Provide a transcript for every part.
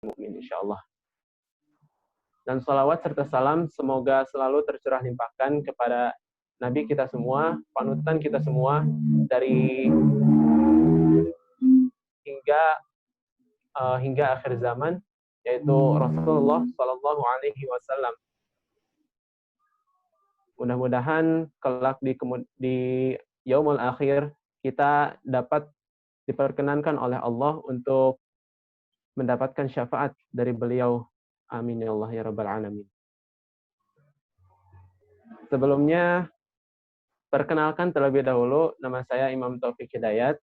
mukmin insyaallah. Dan salawat serta salam semoga selalu tercurah limpahkan kepada Nabi kita semua, panutan kita semua dari hingga akhir zaman, yaitu Rasulullah Shallallahu Alaihi Wasallam. Mudah-mudahan kelak di yaumul akhir kita dapat diperkenankan oleh Allah untuk mendapatkan syafaat dari beliau. Amin ya Allah ya Rabbal Alamin. Sebelumnya, perkenalkan terlebih dahulu, nama saya Imam Taufik Hidayat.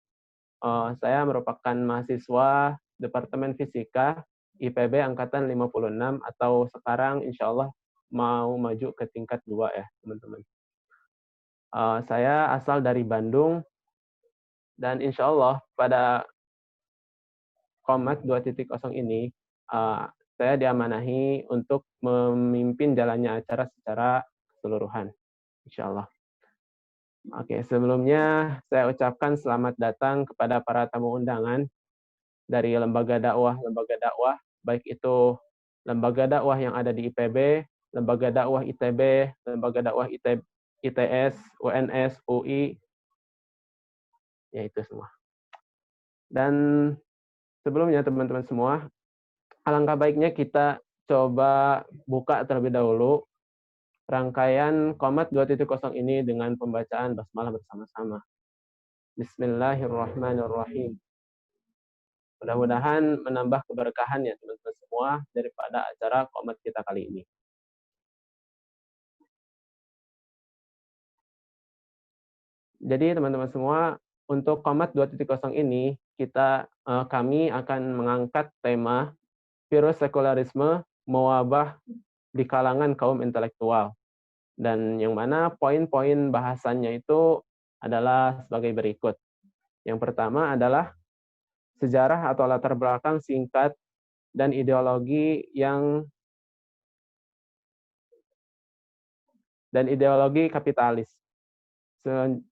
Saya merupakan mahasiswa Departemen Fisika IPB Angkatan 56 atau sekarang insya Allah mau maju ke tingkat 2 ya teman-teman. Saya asal dari Bandung dan insya Allah pada Qomat 2.0 ini saya diamanahi untuk memimpin jalannya acara secara keseluruhan, insya Allah. Oke, sebelumnya saya ucapkan selamat datang kepada para tamu undangan dari lembaga dakwah, baik itu lembaga dakwah yang ada di IPB, lembaga dakwah ITB, lembaga dakwah ITS, UNS, UI, ya itu semua. Dan sebelumnya teman-teman semua, alangkah baiknya kita coba buka terlebih dahulu rangkaian Qomat 2.0 ini dengan pembacaan basmalah bersama-sama. Bismillahirrahmanirrahim. Mudah-mudahan menambah keberkahan ya teman-teman semua daripada acara Qomat kita kali ini. Jadi teman-teman semua, untuk Qomat 2.0 ini kami akan mengangkat tema virus sekularisme mewabah di kalangan kaum intelektual. Dan yang mana poin-poin bahasannya itu adalah sebagai berikut. Yang pertama adalah sejarah atau latar belakang singkat dan ideologi kapitalis.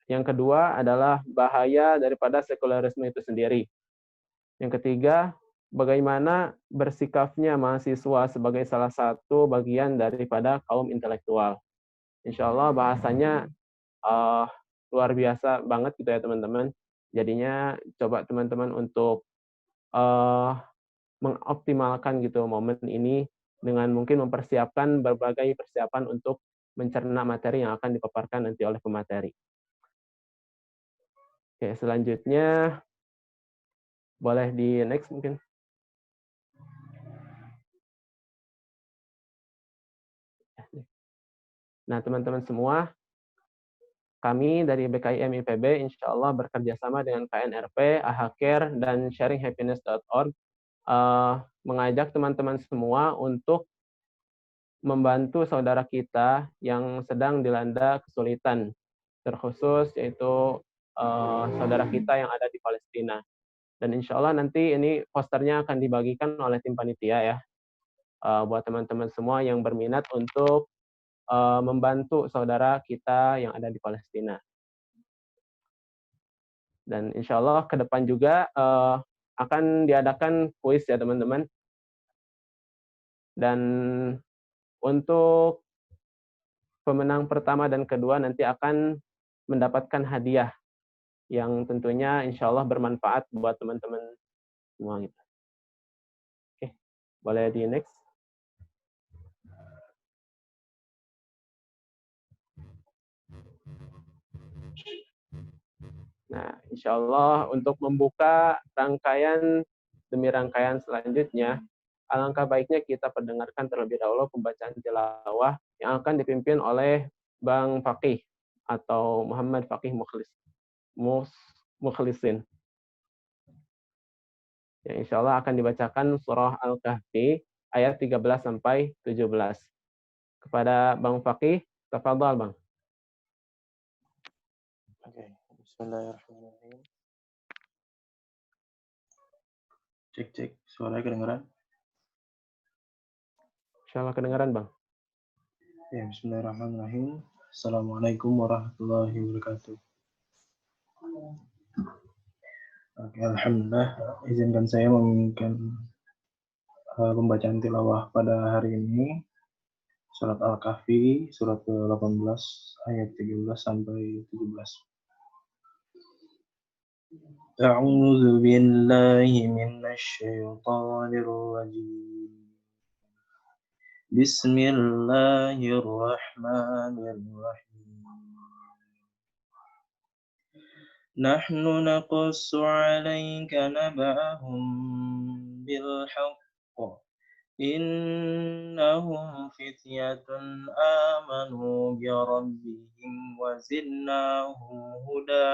Yang kedua adalah bahaya daripada sekularisme itu sendiri. Yang ketiga, bagaimana bersikapnya mahasiswa sebagai salah satu bagian daripada kaum intelektual. Insya Allah bahasanya luar biasa banget gitu ya teman-teman. Jadinya coba teman-teman untuk mengoptimalkan gitu momen ini dengan mungkin mempersiapkan berbagai persiapan untuk mencerna materi yang akan dipaparkan nanti oleh pemateri. Oke, selanjutnya boleh di next mungkin. Nah, teman-teman semua, kami dari BKIM IPB insya Allah bekerja sama dengan KNRP, AHCare, dan sharinghappiness.org mengajak teman-teman semua untuk membantu saudara kita yang sedang dilanda kesulitan, terkhusus yaitu saudara kita yang ada di Palestina. Dan insya Allah nanti ini posternya akan dibagikan oleh tim panitia ya, buat teman-teman semua yang berminat untuk membantu saudara kita yang ada di Palestina. Dan insya Allah ke depan juga akan diadakan kuis ya teman-teman. Dan untuk pemenang pertama dan kedua nanti akan mendapatkan hadiah yang tentunya insya Allah bermanfaat buat teman-teman semua. Oke, boleh di next. Nah, insya Allah untuk membuka rangkaian demi rangkaian selanjutnya, alangkah baiknya kita pendengarkan terlebih dahulu pembacaan tilawah yang akan dipimpin oleh Bang Faqih atau Muhammad Faqih Mukhlisin. Yang insya Allah akan dibacakan surah Al-Kahfi ayat 13 sampai 17. Kepada Bang Faqih, tafadhal Bang. Oke, bismillahirrahmanirrahim. Cek, suaranya kedengaran? Insyaallah kedengaran, Bang. Ya, bismillahirrahmanirrahim. Assalamualaikum warahmatullahi wabarakatuh. Oke, alhamdulillah, izinkan saya memimpin pembacaan tilawah pada hari ini surat Al-Kahfi surat ke-18 ayat 13 sampai 17. A'udzu billahi minasyaitonir rajim. Bismillahirrahmanirrahim. نحن نقص عليك نبأهم بالحق إنهم فتية آمنوا بربهم وزدناهم هدى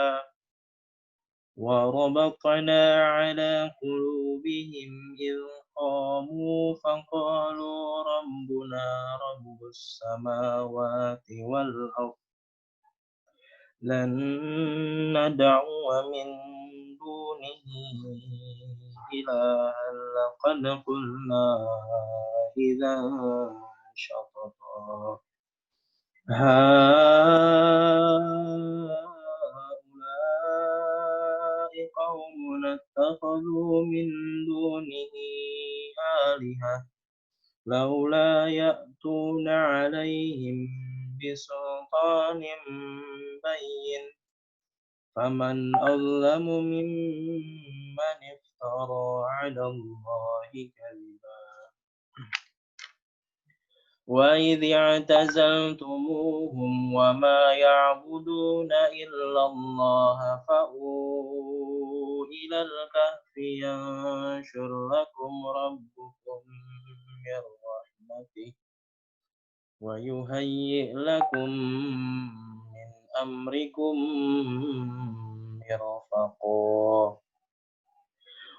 وربطنا على قلوبهم إذ قاموا فقالوا ربنا رب السماوات والأرض لن ندعو من دونه إلها لقد قلنا إذا شططا هؤلاء قوم اتخذوا من دونه آلهة لولا يأتون عليهم بسلطان بين فمن أظلم ممن افترى على الله كذبا وإذ اعتزلتموهم وما يعبدون إلا الله فأووا إلى الكهف ينشر لكم ربكم من رحمته ويهيئ لكم من أمركم مرفقا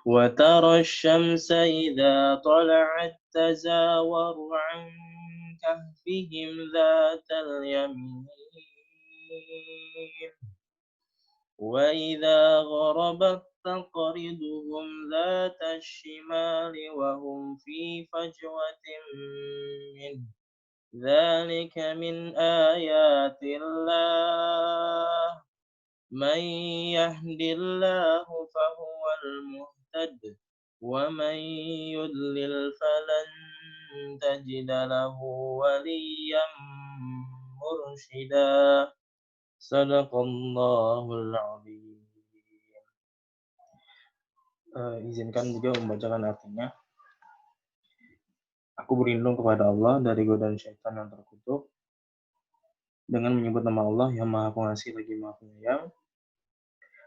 وترى الشمس إذا طلعت تزاور عن كهفهم ذات اليمين وإذا غربت تقرضهم ذات الشمال وهم في فجوة منه ذلك من آيات الله من يهد الله فهو المهتد ومن يضلل فلن تجد له وليا مرشدا صدق الله العظيم. Izinkan juga membacakan artinya. Aku berlindung kepada Allah dari godaan syaitan yang terkutuk dengan menyebut nama Allah yang Maha Pengasih lagi Maha Penyayang.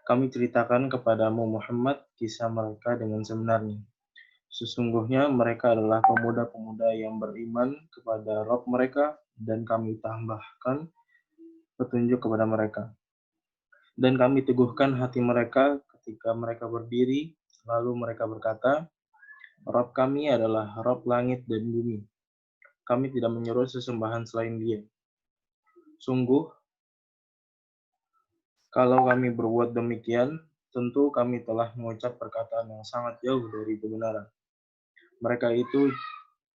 Kami ceritakan kepadamu Muhammad kisah mereka dengan sebenarnya. Sesungguhnya mereka adalah pemuda-pemuda yang beriman kepada Rabb mereka dan kami tambahkan petunjuk kepada mereka. Dan kami teguhkan hati mereka ketika mereka berdiri, lalu mereka berkata, Rabb kami adalah Rabb langit dan bumi. Kami tidak menyuruh sesembahan selain Dia. Sungguh, kalau kami berbuat demikian, tentu kami telah mengucap perkataan yang sangat jauh dari kebenaran. Mereka itu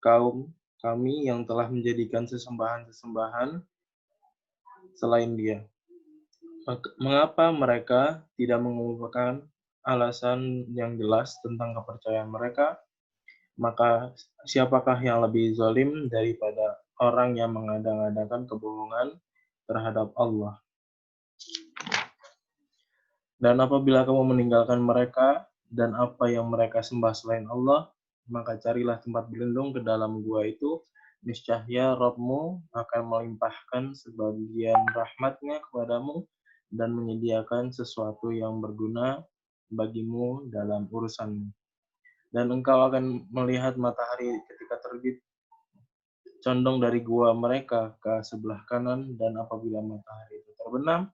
kaum kami yang telah menjadikan sesembahan-sesembahan selain Dia. Mengapa mereka tidak mengungkapkan alasan yang jelas tentang kepercayaan mereka? Maka siapakah yang lebih zalim daripada orang yang mengada-ngadakan kebohongan terhadap Allah? Dan apabila kamu meninggalkan mereka dan apa yang mereka sembah selain Allah, maka carilah tempat berlindung ke dalam gua itu. Niscaya Rabb-mu akan melimpahkan sebagian rahmat-Nya kepadamu dan menyediakan sesuatu yang berguna bagimu dalam urusanmu. Dan engkau akan melihat matahari ketika terbit condong dari gua mereka ke sebelah kanan, dan apabila matahari itu terbenam,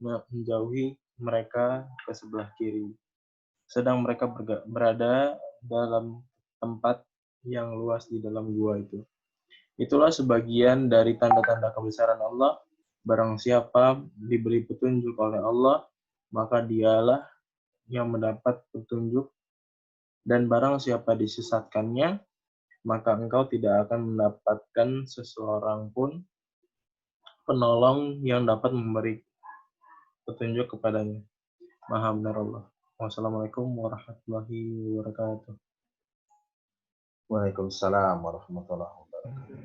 menjauhi mereka ke sebelah kiri. Sedang mereka berada dalam tempat yang luas di dalam gua itu. Itulah sebagian dari tanda-tanda kebesaran Allah. Barang siapa diberi petunjuk oleh Allah, maka dialah yang mendapat petunjuk. Dan barang siapa disesatkannya, maka engkau tidak akan mendapatkan seseorang pun penolong yang dapat memberi petunjuk kepadanya. Maha benar Allah. Wassalamualaikum warahmatullahi wabarakatuh. Waalaikumsalam warahmatullahi wabarakatuh.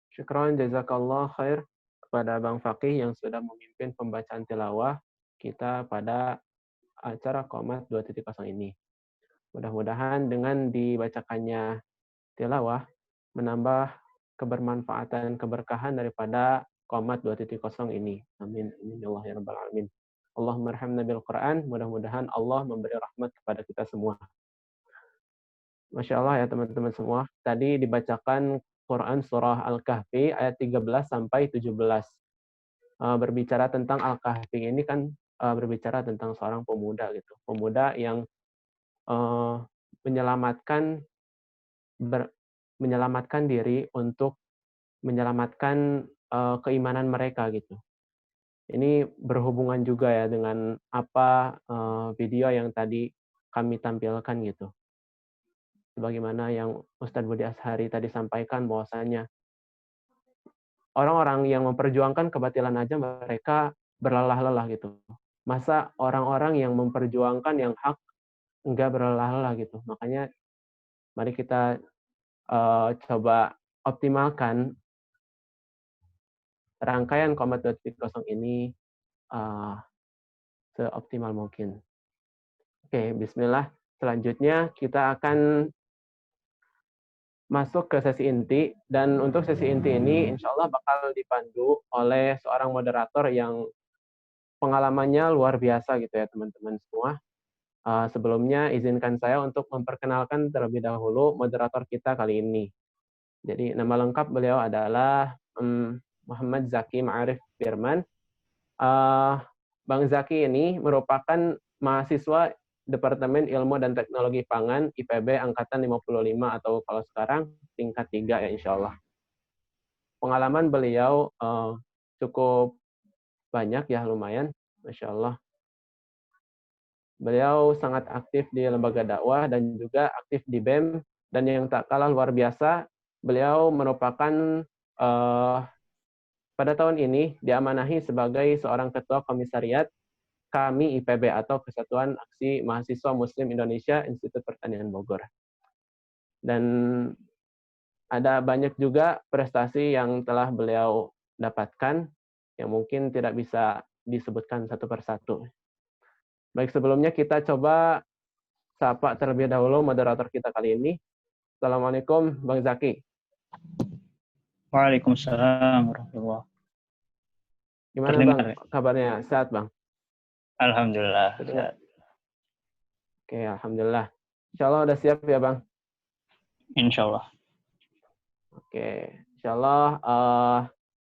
Syukron jazakallah khair kepada Bang Fakih yang sudah memimpin pembacaan tilawah kita pada acara Qomat 2.0 ini. Mudah-mudahan dengan dibacakannya tilawah menambah kebermanfaatan, keberkahan daripada Qomat 2.0 ini. Amin. Amin. Ya Allah ya Rabbal Alamin. Allahumma arhamna bil Quran. Mudah-mudahan Allah memberi rahmat kepada kita semua. Masya Allah ya teman-teman semua. Tadi dibacakan Quran Surah Al-Kahfi ayat 13 sampai 17. Berbicara tentang Al-Kahfi ini kan berbicara tentang seorang pemuda gitu. Pemuda yang menyelamatkan diri untuk menyelamatkan keimanan mereka gitu. Ini berhubungan juga ya dengan apa video yang tadi kami tampilkan gitu. Sebagaimana yang Ustadz Budi Ashari tadi sampaikan bahwasanya orang-orang yang memperjuangkan kebatilan aja mereka berlelah-lelah gitu. Masa orang-orang yang memperjuangkan yang hak enggak berlelah-lelah gitu. Makanya mari kita coba optimalkan rangkaian Qomat 2.0 ini seoptimal mungkin. Oke, bismillah. Selanjutnya kita akan masuk ke sesi inti, dan untuk sesi inti ini insya Allah bakal dipandu oleh seorang moderator yang pengalamannya luar biasa gitu ya teman-teman semua. Sebelumnya izinkan saya untuk memperkenalkan terlebih dahulu moderator kita kali ini. Jadi nama lengkap beliau adalah Muhammad Zaki Ma'arif Firman. Bang Zaki ini merupakan mahasiswa Departemen Ilmu dan Teknologi Pangan IPB Angkatan 55 atau kalau sekarang tingkat 3 ya insya Allah. Pengalaman beliau cukup banyak ya, lumayan, Masya Allah. Beliau sangat aktif di lembaga dakwah dan juga aktif di BEM, dan yang tak kalah luar biasa, beliau merupakan pada tahun ini diamanahi sebagai seorang ketua komisariat kami IPB atau Kesatuan Aksi Mahasiswa Muslim Indonesia Institut Pertanian Bogor. Dan ada banyak juga prestasi yang telah beliau dapatkan yang mungkin tidak bisa disebutkan satu persatu. Baik, sebelumnya kita coba sapa terlebih dahulu moderator kita kali ini. Assalamualaikum Bang Zaki. Waalaikumsalam warahmatullahi wabarakatuh. Gimana Terdengar, Bang kabarnya? Sehat Bang? Alhamdulillah. Sehat. Oke, Alhamdulillah. Insya Allah udah siap ya Bang? Insya Allah. Oke, insya Allah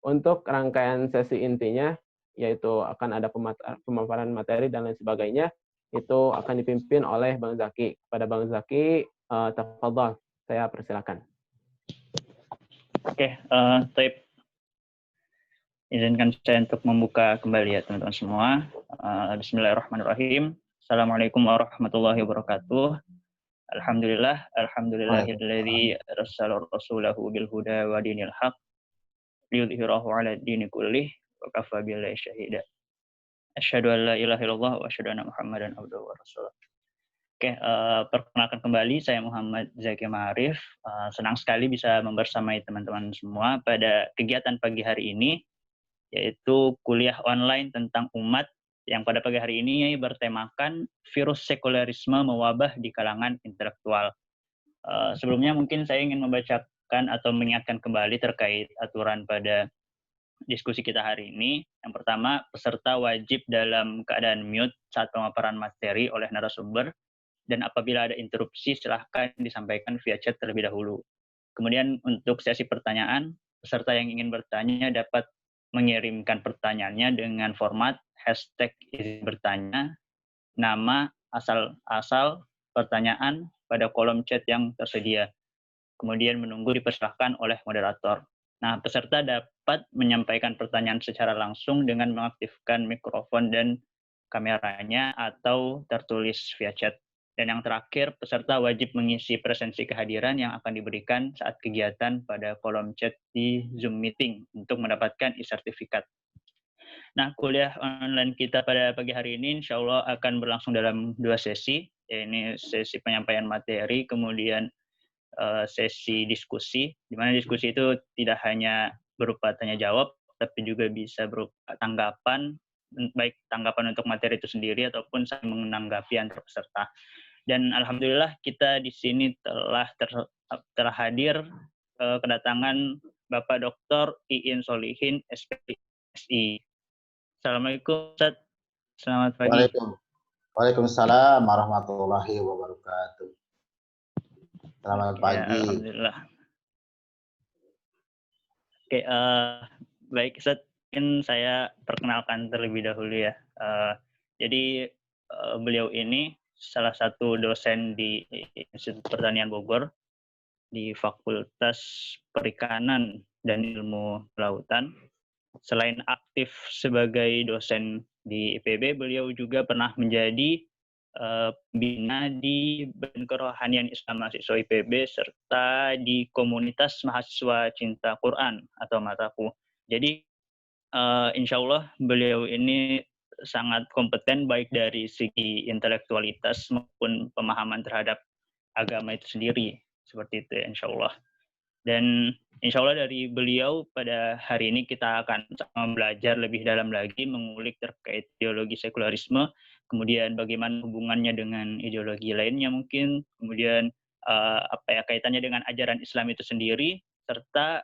untuk rangkaian sesi intinya, yaitu akan ada pemaparan materi dan lain sebagainya, itu akan dipimpin oleh Bang Zaki. Pada Bang Zaki, tafadhol, saya persilakan. Oke, Taib. Izinkan saya untuk membuka kembali ya teman-teman semua. Bismillahirrahmanirrahim. Assalamualaikum warahmatullahi wabarakatuh. Alhamdulillahilladzi arsala rasulahu bil huda wa dinil haq liyudhhirahu 'ala dini kullih wa kafa billahi syahida. Asyhadu an la ilaha illallah wa asyhadu anna Muhammadan abduhu wa rasuluh. Oke, perkenalkan kembali saya Muhammad Zaki Ma'arif. Senang sekali bisa membersamai teman-teman semua pada kegiatan pagi hari ini, yaitu kuliah online tentang umat yang pada pagi hari ini bertemakan virus sekularisme mewabah di kalangan intelektual. Sebelumnya mungkin saya ingin membacakan atau mengingatkan kembali terkait aturan pada diskusi kita hari ini. Yang pertama, peserta wajib dalam keadaan mute saat pemaparan materi oleh narasumber, dan apabila ada interupsi silahkan disampaikan via chat terlebih dahulu. Kemudian untuk sesi pertanyaan, peserta yang ingin bertanya dapat mengirimkan pertanyaannya dengan format #izin bertanya, nama, asal pertanyaan pada kolom chat yang tersedia. Kemudian menunggu dipersilahkan oleh moderator. Nah, peserta dapat menyampaikan pertanyaan secara langsung dengan mengaktifkan mikrofon dan kameranya atau tertulis via chat. Dan yang terakhir, peserta wajib mengisi presensi kehadiran yang akan diberikan saat kegiatan pada kolom chat di Zoom Meeting untuk mendapatkan e-sertifikat. Nah, kuliah online kita pada pagi hari ini insya Allah akan berlangsung dalam 2 sesi, Ya, ini sesi penyampaian materi, kemudian sesi diskusi, di mana diskusi itu tidak hanya berupa tanya jawab, tapi juga bisa berupa tanggapan, baik tanggapan untuk materi itu sendiri ataupun saling menanggapi antar peserta. Dan alhamdulillah kita di sini telah terhadir kedatangan Bapak Dr. Iin Solihin, SPSI. Assalamualaikum Ustaz. Selamat pagi. Waalaikumsalam warahmatullahi wabarakatuh. Selamat Oke, pagi. Alhamdulillah. Oke, baik Ustaz, mungkin saya perkenalkan terlebih dahulu ya. Jadi beliau ini salah satu dosen di Institut Pertanian Bogor di Fakultas Perikanan dan Ilmu Lautan. Selain aktif sebagai dosen di IPB, beliau juga pernah menjadi pembina di Badan Kerohanian Islam Mahasiswa IPB serta di komunitas mahasiswa cinta Quran atau Mataku. Jadi insya Allah beliau ini sangat kompeten baik dari segi intelektualitas maupun pemahaman terhadap agama itu sendiri. Seperti itu ya insya Allah. Dan insya Allah dari beliau pada hari ini kita akan belajar lebih dalam lagi mengulik terkait ideologi sekularisme, kemudian bagaimana hubungannya dengan ideologi lainnya mungkin, kemudian kaitannya dengan ajaran Islam itu sendiri, serta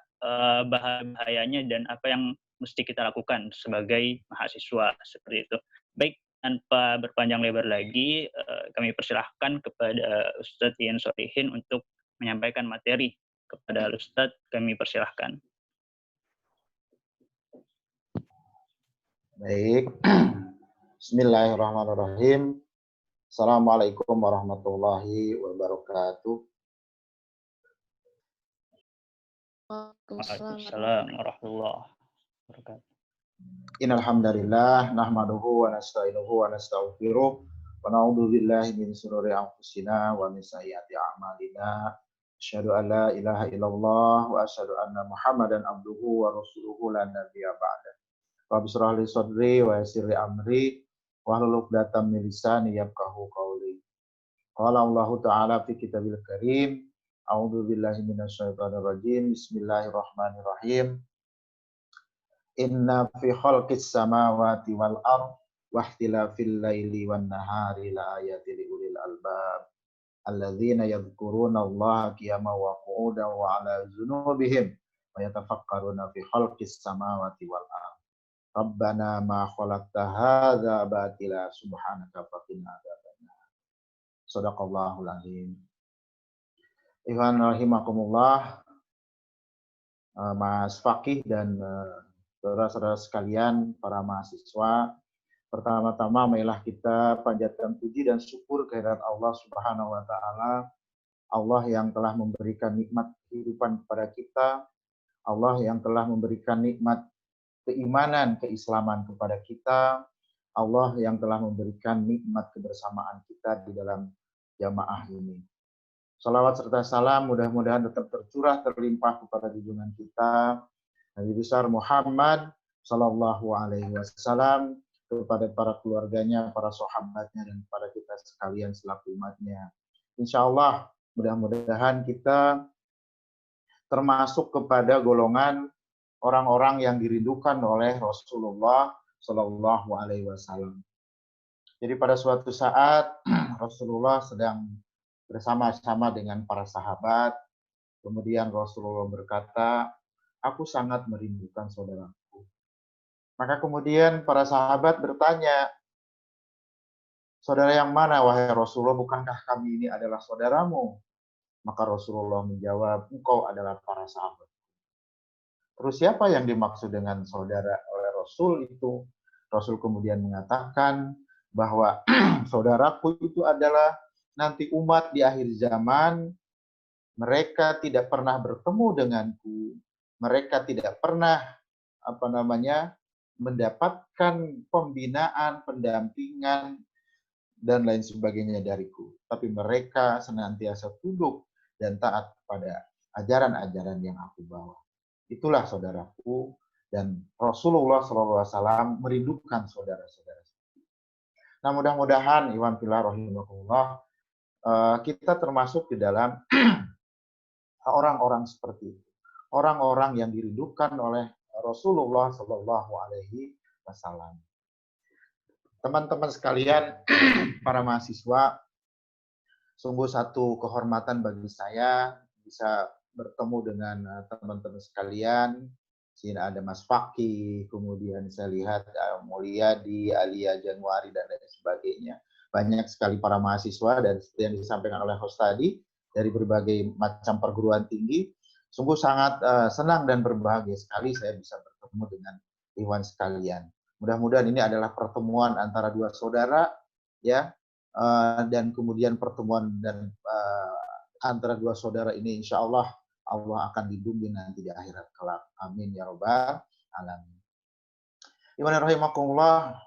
bahayanya dan apa yang mesti kita lakukan sebagai mahasiswa seperti itu. Baik, tanpa berpanjang lebar lagi, kami persilahkan kepada Ustadz Iin Solihin untuk menyampaikan materi. Kepada Ustadz, kami persilahkan. Baik. Bismillahirrahmanirrahim. Assalamualaikum warahmatullahi wabarakatuh. Waalaikumsalam warahmatullahi wabarakatuh. Innal hamdalillah nahmaduhu wa nasta'inuhu wa nastaghfiruh wa na'udzu billahi min shururi anfusina wa min sayyiati a'malina. Asyhadu an la ilaha illallah wa asyhadu anna Muhammadan abduhu wa rasuluhu la nabiyya ba'da. Rabbi shrah li sadri wa yassir li amri wahlul 'uqdatam min lisani yafqahu qawli. Qala Allah Ta'ala fi kitabil karim, a'udzu billahi minasyaitonir rajim. Bismillahirrahmanirrahim. Inna fi khalqis samawati wal ardh wa ikhtilafil laili wan nahari la ayatin li ulil albab. Alladzina yadhkuruna Allaha qiyaman wa qu'udan wa 'ala dzunubihim wa yatafakkaruna fi khalqis samawati wal ardh. Rabbana ma khalaqta hadza batila subhanaka faqina adzabannar. Shadaqallahul azim. Ikhwan rahimakumullah, Mas Fakih dan saudara-saudara sekalian, para mahasiswa, pertama-tama marilah kita panjatkan puji dan syukur kehadirat Allah Subhanahu wa taala, Allah yang telah memberikan nikmat kehidupan kepada kita, Allah yang telah memberikan nikmat keimanan, keislaman kepada kita, Allah yang telah memberikan nikmat kebersamaan kita di dalam jamaah ini. Salawat serta salam mudah-mudahan tetap tercurah terlimpah kepada junjungan kita Nabi besar Muhammad sallallahu alaihi wasallam, kepada para keluarganya, para sahabatnya, dan kepada kita sekalian selaku umatnya. Insya Allah mudah-mudahan kita termasuk kepada golongan orang-orang yang dirindukan oleh Rasulullah sallallahu alaihi wasallam. Jadi pada suatu saat Rasulullah sedang bersama-sama dengan para sahabat, kemudian Rasulullah berkata, "Aku sangat merindukan saudaraku." Maka kemudian para sahabat bertanya, "Saudara yang mana, wahai Rasulullah? Bukankah kami ini adalah saudaramu?" Maka Rasulullah menjawab, "Engkau adalah para sahabat." Terus siapa yang dimaksud dengan saudara oleh Rasul itu? Rasul kemudian mengatakan bahwa saudaraku itu adalah nanti umat di akhir zaman, mereka tidak pernah bertemu denganku, mereka tidak pernah mendapatkan pembinaan, pendampingan, dan lain sebagainya dariku. Tapi mereka senantiasa tunduk dan taat pada ajaran-ajaran yang aku bawa. Itulah saudaraku, dan Rasulullah SAW merindukan saudara-saudara. Nah mudah-mudahan, Iwan Fillah rahimahullah, kita termasuk di dalam orang-orang seperti itu. Orang-orang yang dirindukan oleh Rasulullah Shallallahu Alaihi Wasallam. Teman-teman sekalian, para mahasiswa, sungguh satu kehormatan bagi saya bisa bertemu dengan teman-teman sekalian. Sini ada Mas Fakih, kemudian saya lihat Mulyadi, Alia Januari, dan lain sebagainya. Banyak sekali para mahasiswa, dan seperti yang disampaikan oleh host tadi, dari berbagai macam perguruan tinggi. Sungguh sangat senang dan berbahagia sekali saya bisa bertemu dengan ikhwan sekalian. Mudah-mudahan ini adalah pertemuan antara dua saudara, ya, dan kemudian pertemuan dan antara dua saudara ini insya Allah akan dibimbing nanti di akhirat kelak. Amin ya robbal alamin. Iman rahimakumullah,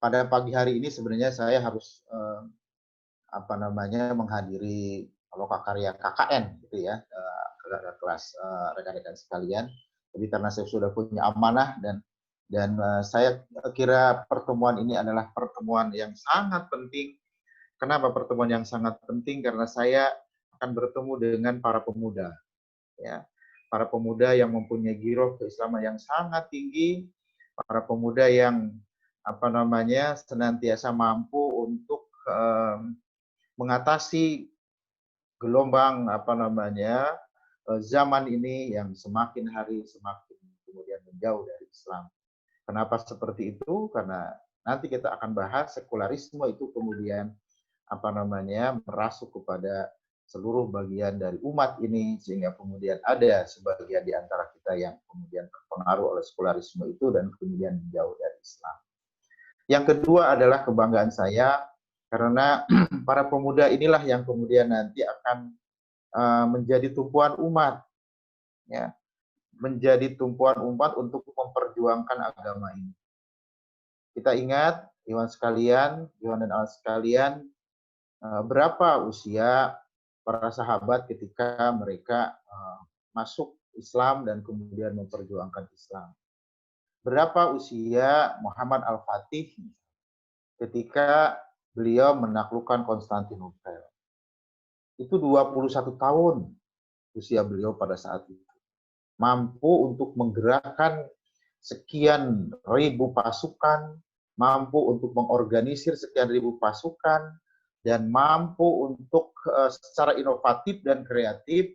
pada pagi hari ini sebenarnya saya harus menghadiri lokakarya KKN gitu ya, kelas rekan-rekan sekalian. Jadi karena saya sudah punya amanah dan saya kira pertemuan ini adalah pertemuan yang sangat penting. Kenapa pertemuan yang sangat penting? Karena saya akan bertemu dengan para pemuda, ya, para pemuda yang mempunyai giroh keislaman yang sangat tinggi, para pemuda yang senantiasa mampu untuk mengatasi gelombang zaman ini yang semakin hari semakin kemudian menjauh dari Islam. Kenapa seperti itu? Karena nanti kita akan bahas sekularisme itu kemudian merasuk kepada seluruh bagian dari umat ini, sehingga kemudian ada sebagian di antara kita yang kemudian terpengaruh oleh sekularisme itu dan kemudian menjauh dari Islam. Yang kedua adalah kebanggaan saya karena para pemuda inilah yang kemudian nanti akan menjadi tumpuan umat, ya, menjadi tumpuan umat untuk memperjuangkan agama ini. Kita ingat, ikhwan dan akhwat sekalian, berapa usia para sahabat ketika mereka masuk Islam dan kemudian memperjuangkan Islam. Berapa usia Muhammad Al-Fatih ketika beliau menaklukkan Konstantinopel. Itu 21 tahun usia beliau pada saat itu. Mampu untuk menggerakkan sekian ribu pasukan, mampu untuk mengorganisir sekian ribu pasukan, dan mampu untuk secara inovatif dan kreatif,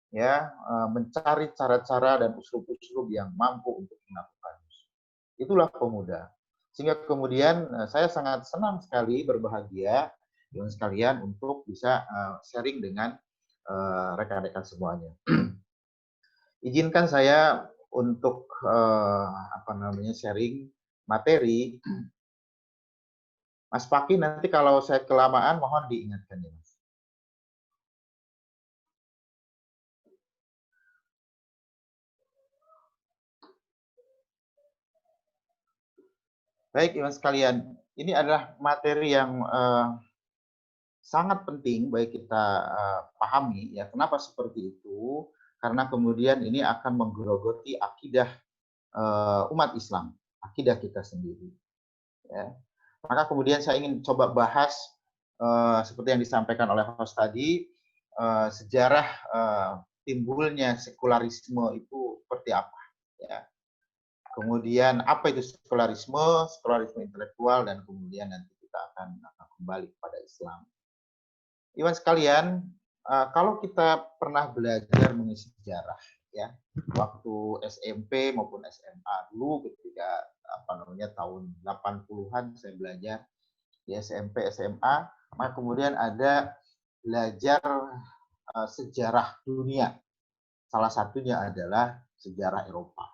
ya, mencari cara-cara dan uslub-uslub yang mampu untuk melakukan. Itulah pemuda. Sehingga kemudian saya sangat senang sekali, berbahagia dengan sekalian untuk bisa sharing dengan rekan-rekan semuanya. Izinkan saya untuk sharing materi. Mas Fakih, nanti kalau saya kelamaan mohon diingatkan ya, Mas. Baik, ikhwan sekalian, ini adalah materi yang sangat penting bagi kita pahami, ya. Kenapa seperti itu? Karena kemudian ini akan menggerogoti akidah umat Islam, akidah kita sendiri, ya. Maka kemudian saya ingin coba bahas seperti yang disampaikan oleh host tadi, sejarah timbulnya sekularisme itu seperti apa, ya. Kemudian apa itu sekularisme intelektual, dan kemudian nanti kita akan kembali kepada Islam. Ikhwan sekalian, kalau kita pernah belajar mengenai sejarah, ya, waktu SMP maupun SMA dulu ketika tahun 80-an saya belajar di SMP, SMA, maka kemudian ada belajar sejarah dunia. Salah satunya adalah sejarah Eropa.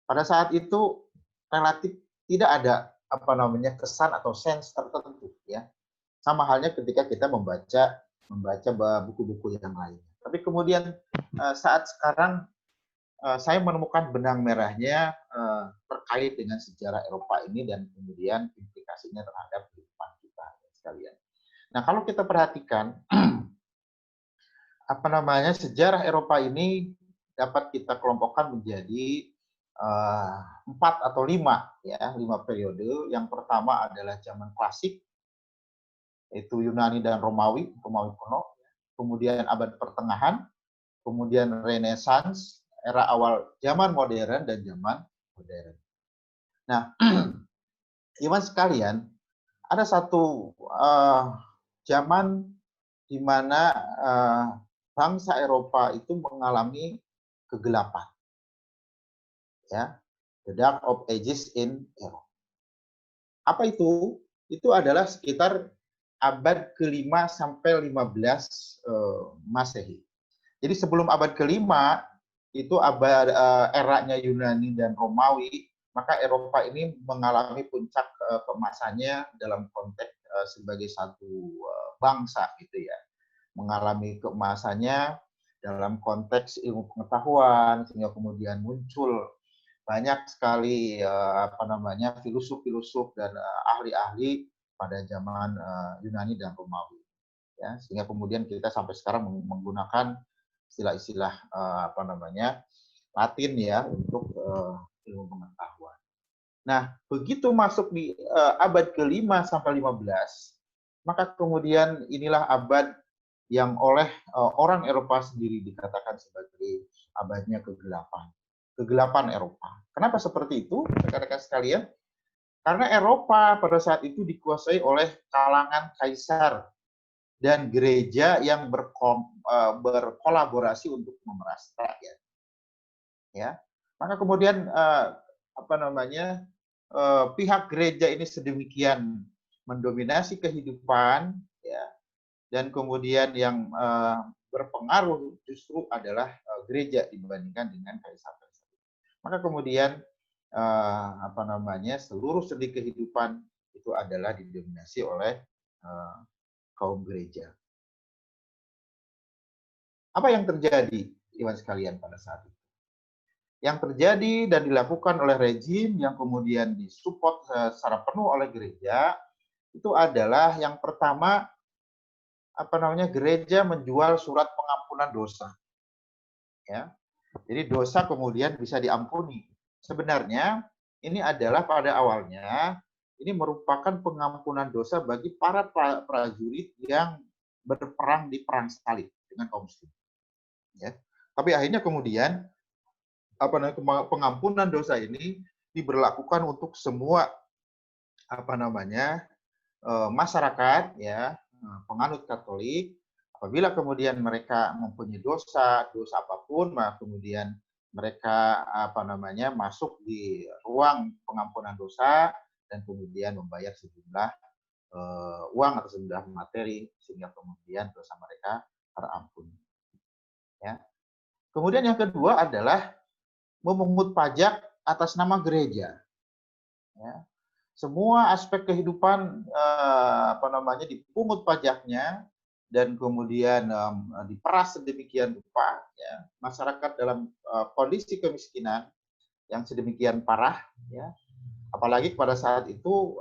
Pada saat itu relatif tidak ada kesan atau sense tertentu, ya. Sama halnya ketika kita membaca buku-buku yang lain. Tapi kemudian saat sekarang saya menemukan benang merahnya terkait dengan sejarah Eropa ini dan kemudian implikasinya terhadap kehidupan kita sekalian. Nah, kalau kita perhatikan sejarah Eropa ini dapat kita kelompokkan menjadi 4 atau 5 ya, 5 periode. Yang pertama adalah zaman klasik, yaitu Yunani dan Romawi kuno. Kemudian abad pertengahan, kemudian Renaissance, era awal zaman modern dan zaman modern. Nah, iman sekalian, ada satu zaman di mana bangsa Eropa itu mengalami kegelapan. Ya, the dark of ages in Europe. Apa itu? Itu adalah sekitar abad ke-5 sampai 15 Masehi. Jadi sebelum abad ke-5 itu abad eranya Yunani dan Romawi, maka Eropa ini mengalami puncak keemasannya dalam konteks sebagai satu bangsa gitu ya. Mengalami keemasannya dalam konteks ilmu pengetahuan, sehingga kemudian muncul banyak sekali filosof-filosof dan ahli-ahli pada zaman Yunani dan Romawi. Ya, sehingga kemudian kita sampai sekarang menggunakan istilah-istilah Latin ya untuk ilmu pengetahuan. Nah, begitu masuk di abad ke-5 sampai 15, maka kemudian inilah abad yang oleh orang Eropa sendiri dikatakan sebagai abadnya kegelapan. Kegelapan Eropa. Kenapa seperti itu, rekan-rekan sekalian? Karena Eropa pada saat itu dikuasai oleh kalangan kaisar dan gereja yang berkolaborasi untuk memeras rakyat. Ya, maka kemudian pihak gereja ini sedemikian mendominasi kehidupan, ya, dan kemudian yang berpengaruh justru adalah gereja dibandingkan dengan kaisar-kaisar. Maka kemudian seluruh sendi kehidupan itu adalah didominasi oleh kaum gereja. Apa yang terjadi, iwan sekalian, pada saat itu? Yang terjadi dan dilakukan oleh rejim yang kemudian disupport secara penuh oleh gereja itu adalah yang pertama gereja menjual surat pengampunan dosa. Ya. Jadi dosa kemudian bisa diampuni. Sebenarnya ini adalah pada awalnya ini merupakan pengampunan dosa bagi para prajurit yang berperang di perang salib dengan kaum muslim. Ya. Tapi akhirnya kemudian pengampunan dosa ini diberlakukan untuk semua masyarakat ya, penganut Katolik. Apabila kemudian mereka mempunyai dosa apapun, maka kemudian mereka masuk di ruang pengampunan dosa dan kemudian membayar sejumlah uang atau sejumlah materi sehingga kemudian dosa mereka terampuni. Ya. Kemudian yang kedua adalah memungut pajak atas nama gereja. Ya. Semua aspek kehidupan dipungut pajaknya dan kemudian diperas sedemikian rupa. Ya. Masyarakat dalam kondisi kemiskinan yang sedemikian parah. Ya. Apalagi pada saat itu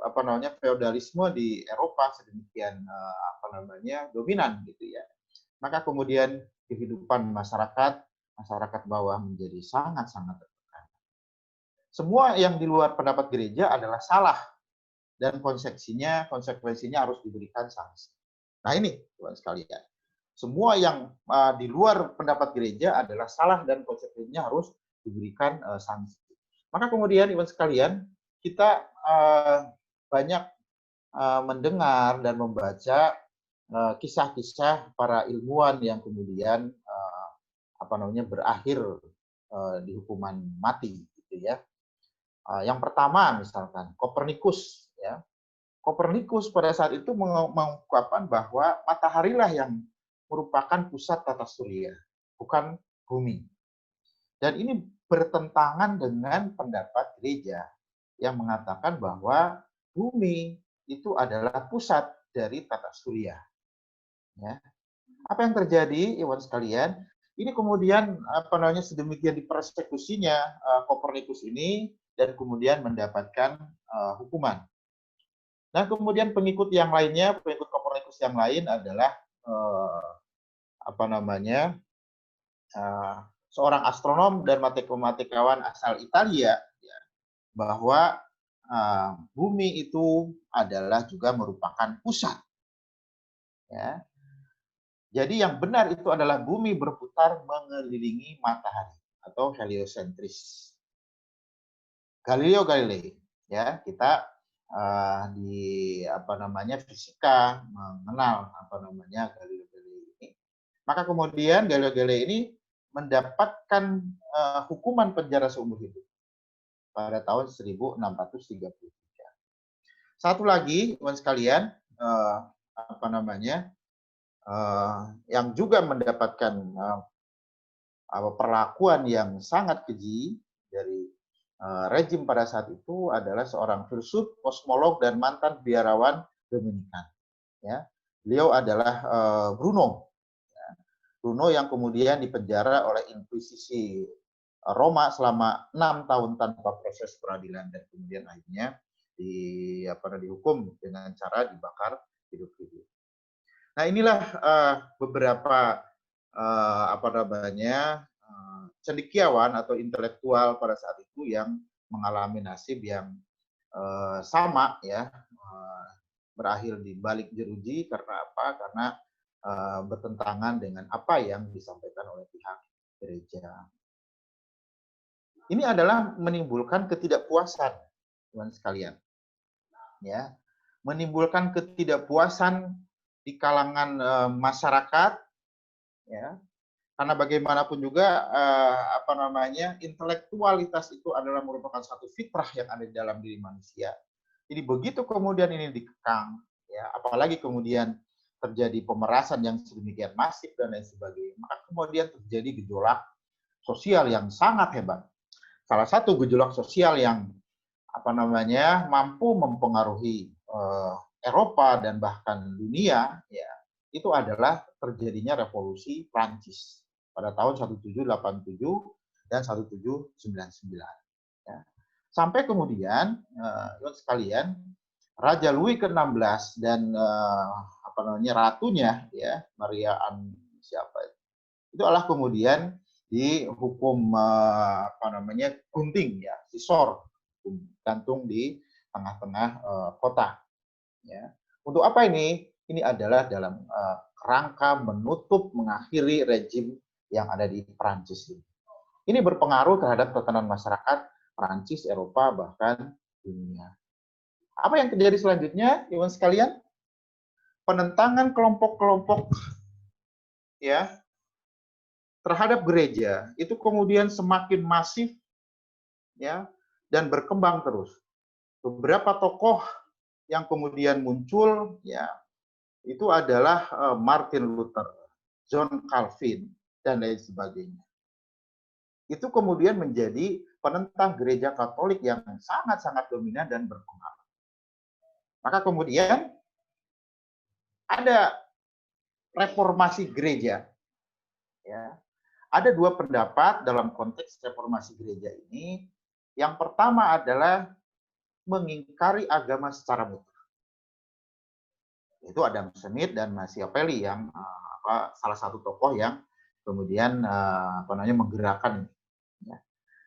feodalisme di Eropa sedemikian dominan gitu ya. Maka kemudian kehidupan masyarakat bawah menjadi sangat-sangat tertekan. Semua yang di luar pendapat gereja adalah salah dan konsekuensinya harus diberikan sanksi. Nah ini, Tuhan sekalian, semua yang di luar pendapat gereja adalah salah dan konsekuensinya harus diberikan sanksi. Maka kemudian, Tuhan sekalian, kita banyak mendengar dan membaca kisah-kisah para ilmuwan yang kemudian berakhir di hukuman mati gitu ya. Yang pertama misalkan Kopernikus ya. Kopernikus pada saat itu mengungkapkan bahwa mataharilah yang merupakan pusat tata surya, bukan bumi. Dan ini bertentangan dengan pendapat gereja yang mengatakan bahwa bumi itu adalah pusat dari tata surya. Ya. Apa yang terjadi, Iwan sekalian? Ini kemudian sedemikian dipersekusinya Kopernikus ini dan kemudian mendapatkan hukuman. Nah kemudian pengikut Kopernikus yang lain adalah seorang astronom dan matematikawan asal Italia, ya, bahwa bumi itu adalah juga merupakan pusat. Ya. Jadi yang benar itu adalah bumi berputar mengelilingi matahari atau heliosentris. Galileo Galilei, ya, kita di fisika mengenal Galileo Galilei ini. Maka kemudian Galileo Galilei ini mendapatkan hukuman penjara seumur hidup pada tahun 1633. Satu lagi, teman sekalian, yang juga mendapatkan perlakuan yang sangat keji dari rejim pada saat itu adalah seorang filsuf, kosmolog, dan mantan biarawan Dominikan. Ya, beliau adalah Bruno. Ya. Bruno yang kemudian dipenjara oleh Inkuisisi Roma selama 6 tahun tanpa proses peradilan dan kemudian akhirnya dihukum dengan cara dibakar hidup-hidup. Nah, inilah beberapa cendekiawan atau intelektual pada saat itu yang mengalami nasib yang sama, ya, berakhir di balik jeruji karena apa? Karena bertentangan dengan apa yang disampaikan oleh pihak gereja. Ini adalah menimbulkan ketidakpuasan, teman sekalian. Ya, menimbulkan ketidakpuasan di kalangan masyarakat, ya, karena bagaimanapun juga intelektualitas itu adalah merupakan satu fitrah yang ada di dalam diri manusia. Jadi begitu kemudian ini dikekang, ya, apalagi kemudian terjadi pemerasan yang sedemikian masif dan lain sebagainya, maka kemudian terjadi gejolak sosial yang sangat hebat. Salah satu gejolak sosial yang mampu mempengaruhi Eropa dan bahkan dunia, ya, itu adalah terjadinya revolusi Prancis pada tahun 1787 dan 1799. Ya. Sampai kemudian, sekalian, Raja Louis ke-16 dan ratunya, ya, Maria itu adalah kemudian dihukum gunting, ya, sisor, gantung di tengah-tengah kota. Ya. Untuk apa ini? Ini adalah dalam rangka menutup, mengakhiri rejim yang ada di Prancis ini. Ini berpengaruh terhadap tatanan masyarakat Prancis, Eropa, bahkan dunia. Apa yang terjadi selanjutnya, teman sekalian? Penentangan kelompok-kelompok, ya, terhadap gereja itu kemudian semakin masif, ya, dan berkembang terus. Beberapa tokoh yang kemudian muncul, ya, itu adalah Martin Luther, John Calvin, dan lain sebagainya. Itu kemudian menjadi penentang gereja Katolik yang sangat-sangat dominan dan berpengaruh. Maka kemudian ada reformasi gereja. Ya. Ada dua pendapat dalam konteks reformasi gereja ini. Yang pertama adalah mengingkari agama secara mutlak. Itu Adam Smith dan Machiavelli yang salah satu tokoh yang kemudian menggerakkan ini. Ya.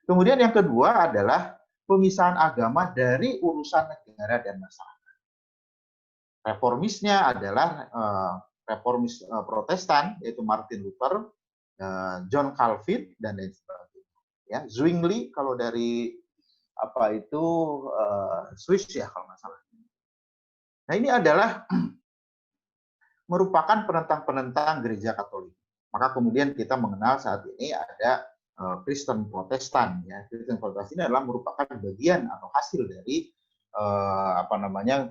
Kemudian yang kedua adalah pemisahan agama dari urusan negara dan masyarakat. Reformisnya adalah reformis Protestan, yaitu Martin Luther, John Calvin, dan lain sebagainya. Ya, Zwingli kalau dari Swiss, ya, kalau nggak salah. Nah, ini adalah merupakan penentang-penentang gereja Katolik. Maka kemudian kita mengenal saat ini ada Kristen Protestan. Ya, Kristen Protestan ini adalah merupakan bagian atau hasil dari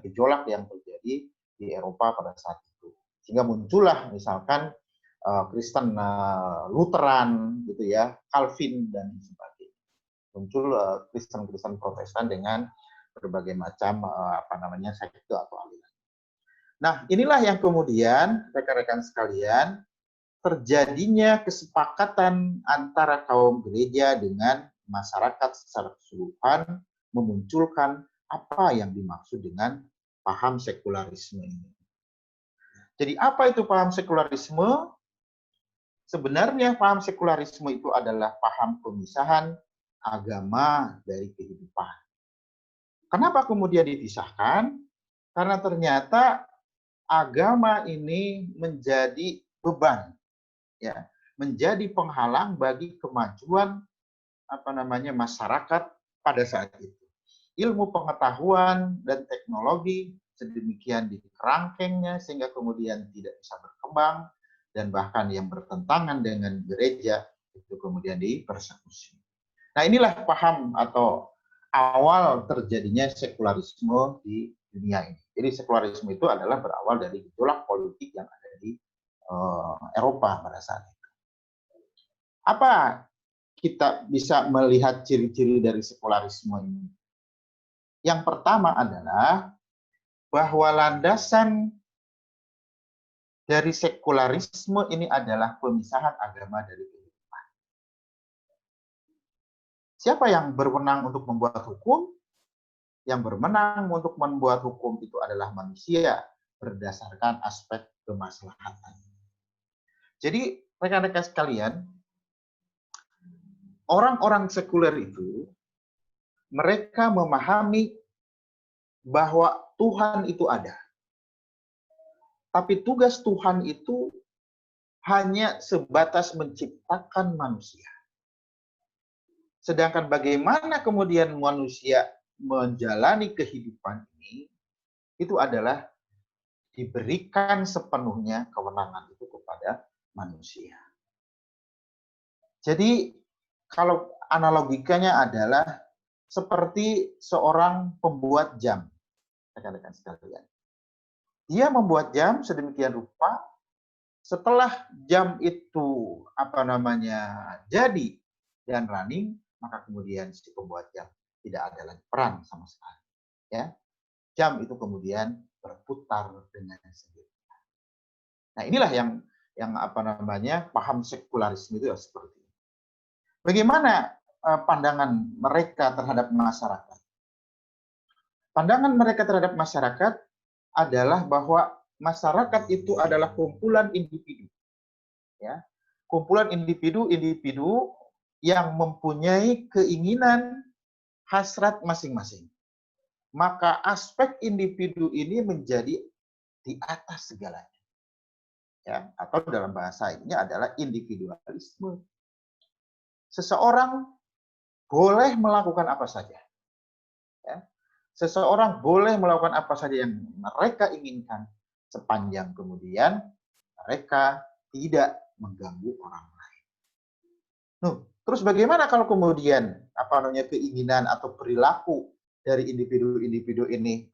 gejolak yang terjadi di Eropa pada saat itu. Sehingga muncullah misalkan Kristen Lutheran, gitu ya, Calvin dan sebagainya. Muncul Kristen Protestan dengan berbagai macam sekte atau aliran. Nah, inilah yang kemudian rekan-rekan sekalian terjadinya kesepakatan antara kaum gereja dengan masyarakat secara keseluruhan memunculkan apa yang dimaksud dengan paham sekularisme ini. Jadi apa itu paham sekularisme? sebenarnya paham sekularisme itu adalah paham pemisahan agama dari kehidupan. Kenapa kemudian dipisahkan? Karena ternyata agama ini menjadi beban, ya, menjadi penghalang bagi kemajuan masyarakat pada saat itu. Ilmu pengetahuan dan teknologi sedemikian dikerangkengnya sehingga kemudian tidak bisa berkembang, dan bahkan yang bertentangan dengan gereja itu kemudian dipersekusi. Nah, inilah paham atau awal terjadinya sekularisme di dunia ini. Jadi sekularisme itu adalah berawal dari gejolak politik yang ada di Eropa pada saat itu. Apa kita bisa melihat ciri-ciri dari sekularisme ini? Yang pertama adalah bahwa landasan dari sekularisme ini adalah pemisahan agama dari kehidupan. Siapa yang berwenang untuk membuat hukum? Yang berwenang untuk membuat hukum itu adalah manusia berdasarkan aspek kemaslahatan. Jadi, rekan-rekan sekalian, orang-orang sekuler itu, mereka memahami bahwa Tuhan itu ada. Tapi tugas Tuhan itu hanya sebatas menciptakan manusia. Sedangkan bagaimana kemudian manusia menjalani kehidupan ini, itu adalah diberikan sepenuhnya kewenangan itu kepada manusia. Jadi, kalau analogikanya adalah seperti seorang pembuat jam, rekan-rekan sekalian. Dia membuat jam sedemikian rupa, setelah jam itu jadi dan running, maka kemudian si pembuat jam tidak ada lagi peran sama sekali. Ya, jam itu kemudian berputar dengan sendirinya. Nah, inilah yang paham sekularisme itu seperti ini. Bagaimana pandangan mereka terhadap masyarakat? Pandangan mereka terhadap masyarakat adalah bahwa masyarakat itu adalah kumpulan individu, ya, kumpulan individu-individu yang mempunyai keinginan hasrat masing-masing. Maka aspek individu ini menjadi di atas segalanya, ya, atau dalam bahasa ini adalah individualisme. Seseorang boleh melakukan apa saja, ya. Seseorang boleh melakukan apa saja yang mereka inginkan sepanjang kemudian mereka tidak mengganggu orang lain. Terus bagaimana kalau kemudian keinginan atau perilaku dari individu-individu ini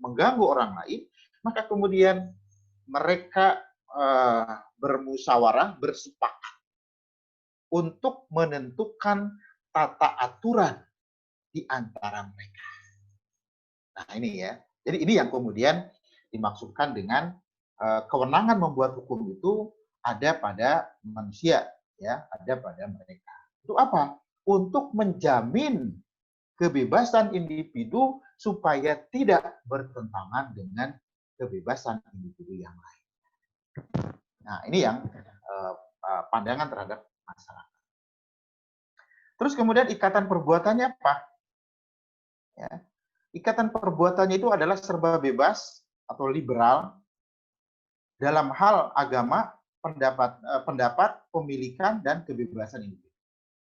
mengganggu orang lain? Maka kemudian mereka bermusyawarah, bersepakat untuk menentukan tata aturan di antara mereka. Nah, ini ya. Jadi ini yang kemudian dimaksudkan dengan kewenangan membuat hukum itu ada pada manusia, ya, ada pada mereka. Itu apa? Untuk menjamin kebebasan individu supaya tidak bertentangan dengan kebebasan individu yang lain. Nah, ini yang pandangan terhadap masyarakat. Terus kemudian ikatan perbuatannya apa? Ya. Ikatan perbuatannya itu adalah serba bebas atau liberal dalam hal agama, pendapat, pemilikan, dan kebebasan individu.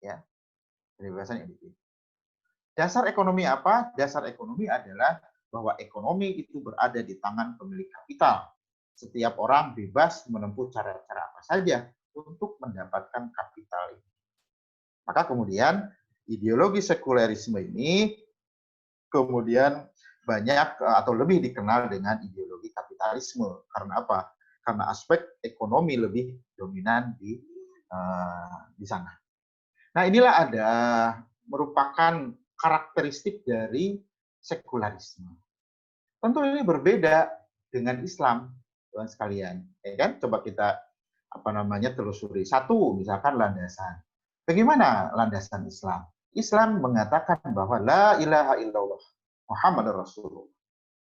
Ya, kebebasan individu. Dasar ekonomi apa? Dasar ekonomi adalah bahwa ekonomi itu berada di tangan pemilik kapital. Setiap orang bebas menempuh cara-cara apa saja untuk mendapatkan kapital ini. Maka kemudian ideologi sekulerisme ini kemudian banyak atau lebih dikenal dengan ideologi kapitalisme. Karena apa? Karena aspek ekonomi lebih dominan di sana. Nah, inilah merupakan karakteristik dari sekularisme. Tentu ini berbeda dengan Islam, teman sekalian. Ya kan? Coba kita telusuri. Satu, misalkan landasan. Bagaimana landasan Islam? Islam mengatakan bahwa la ilaha illallah Muhammadur Rasulullah.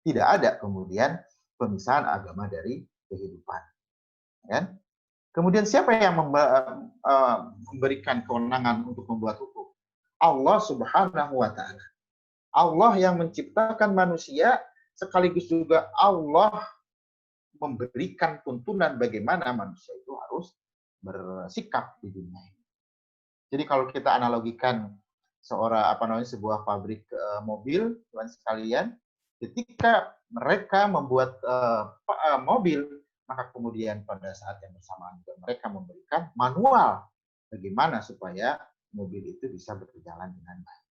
Tidak ada kemudian pemisahan agama dari kehidupan. Ya? Kemudian siapa yang memberikan kewenangan untuk membuat hukum? Allah Subhanahu wa Ta'ala. Allah yang menciptakan manusia, sekaligus juga Allah memberikan tuntunan bagaimana manusia itu harus bersikap di dunia ini. Jadi kalau kita analogikan sebuah pabrik mobil, teman sekalian, ketika mereka membuat mobil, maka kemudian pada saat yang bersamaan juga mereka memberikan manual bagaimana supaya mobil itu bisa berjalan dengan baik.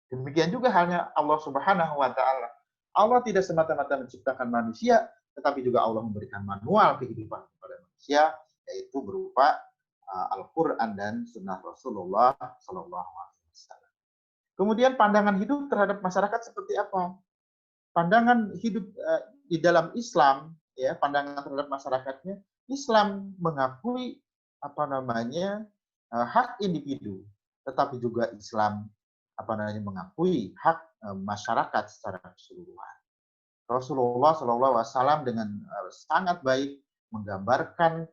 Demikian juga halnya Allah Subhanahu wa Ta'ala. Allah tidak semata-mata menciptakan manusia, tetapi juga Allah memberikan manual kehidupan kepada manusia, yaitu berupa Al-Quran dan Sunnah Rasulullah Sallallahu Alaihi Wasallam. Kemudian pandangan hidup terhadap masyarakat seperti apa? Pandangan hidup di dalam Islam, ya, pandangan terhadap masyarakatnya, Islam mengakui hak individu, tetapi juga Islam mengakui hak masyarakat secara keseluruhan. Rasulullah Shallallahu Alaihi Wasallam dengan sangat baik menggambarkan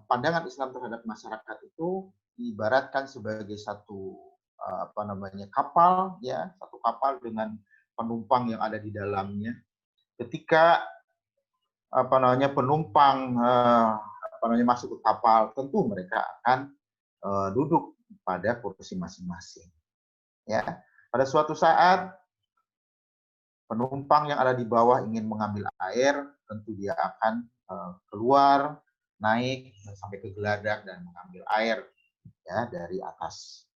pandangan Islam terhadap masyarakat itu diibaratkan sebagai satu kapal, ya, satu kapal dengan penumpang yang ada di dalamnya. Ketika penumpang masuk ke kapal, tentu mereka akan duduk pada kursi masing-masing. Ya, pada suatu saat penumpang yang ada di bawah ingin mengambil air, tentu dia akan keluar, naik sampai ke geladak dan mengambil air, ya, dari atas.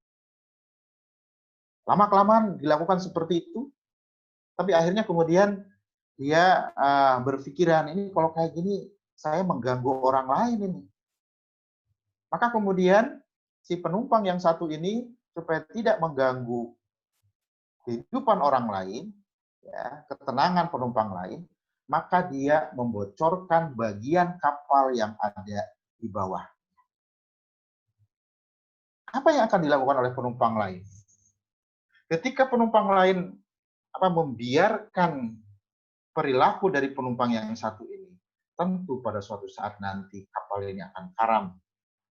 Lama-kelamaan dilakukan seperti itu, tapi akhirnya kemudian dia berpikiran, ini kalau kayak gini saya mengganggu orang lain ini. Maka kemudian si penumpang yang satu ini, supaya tidak mengganggu kehidupan orang lain, ya, ketenangan penumpang lain, maka dia membocorkan bagian kapal yang ada di bawah. Apa yang akan dilakukan oleh penumpang lain? Ketika penumpang lain membiarkan perilaku dari penumpang yang satu ini, tentu pada suatu saat nanti kapal ini akan karam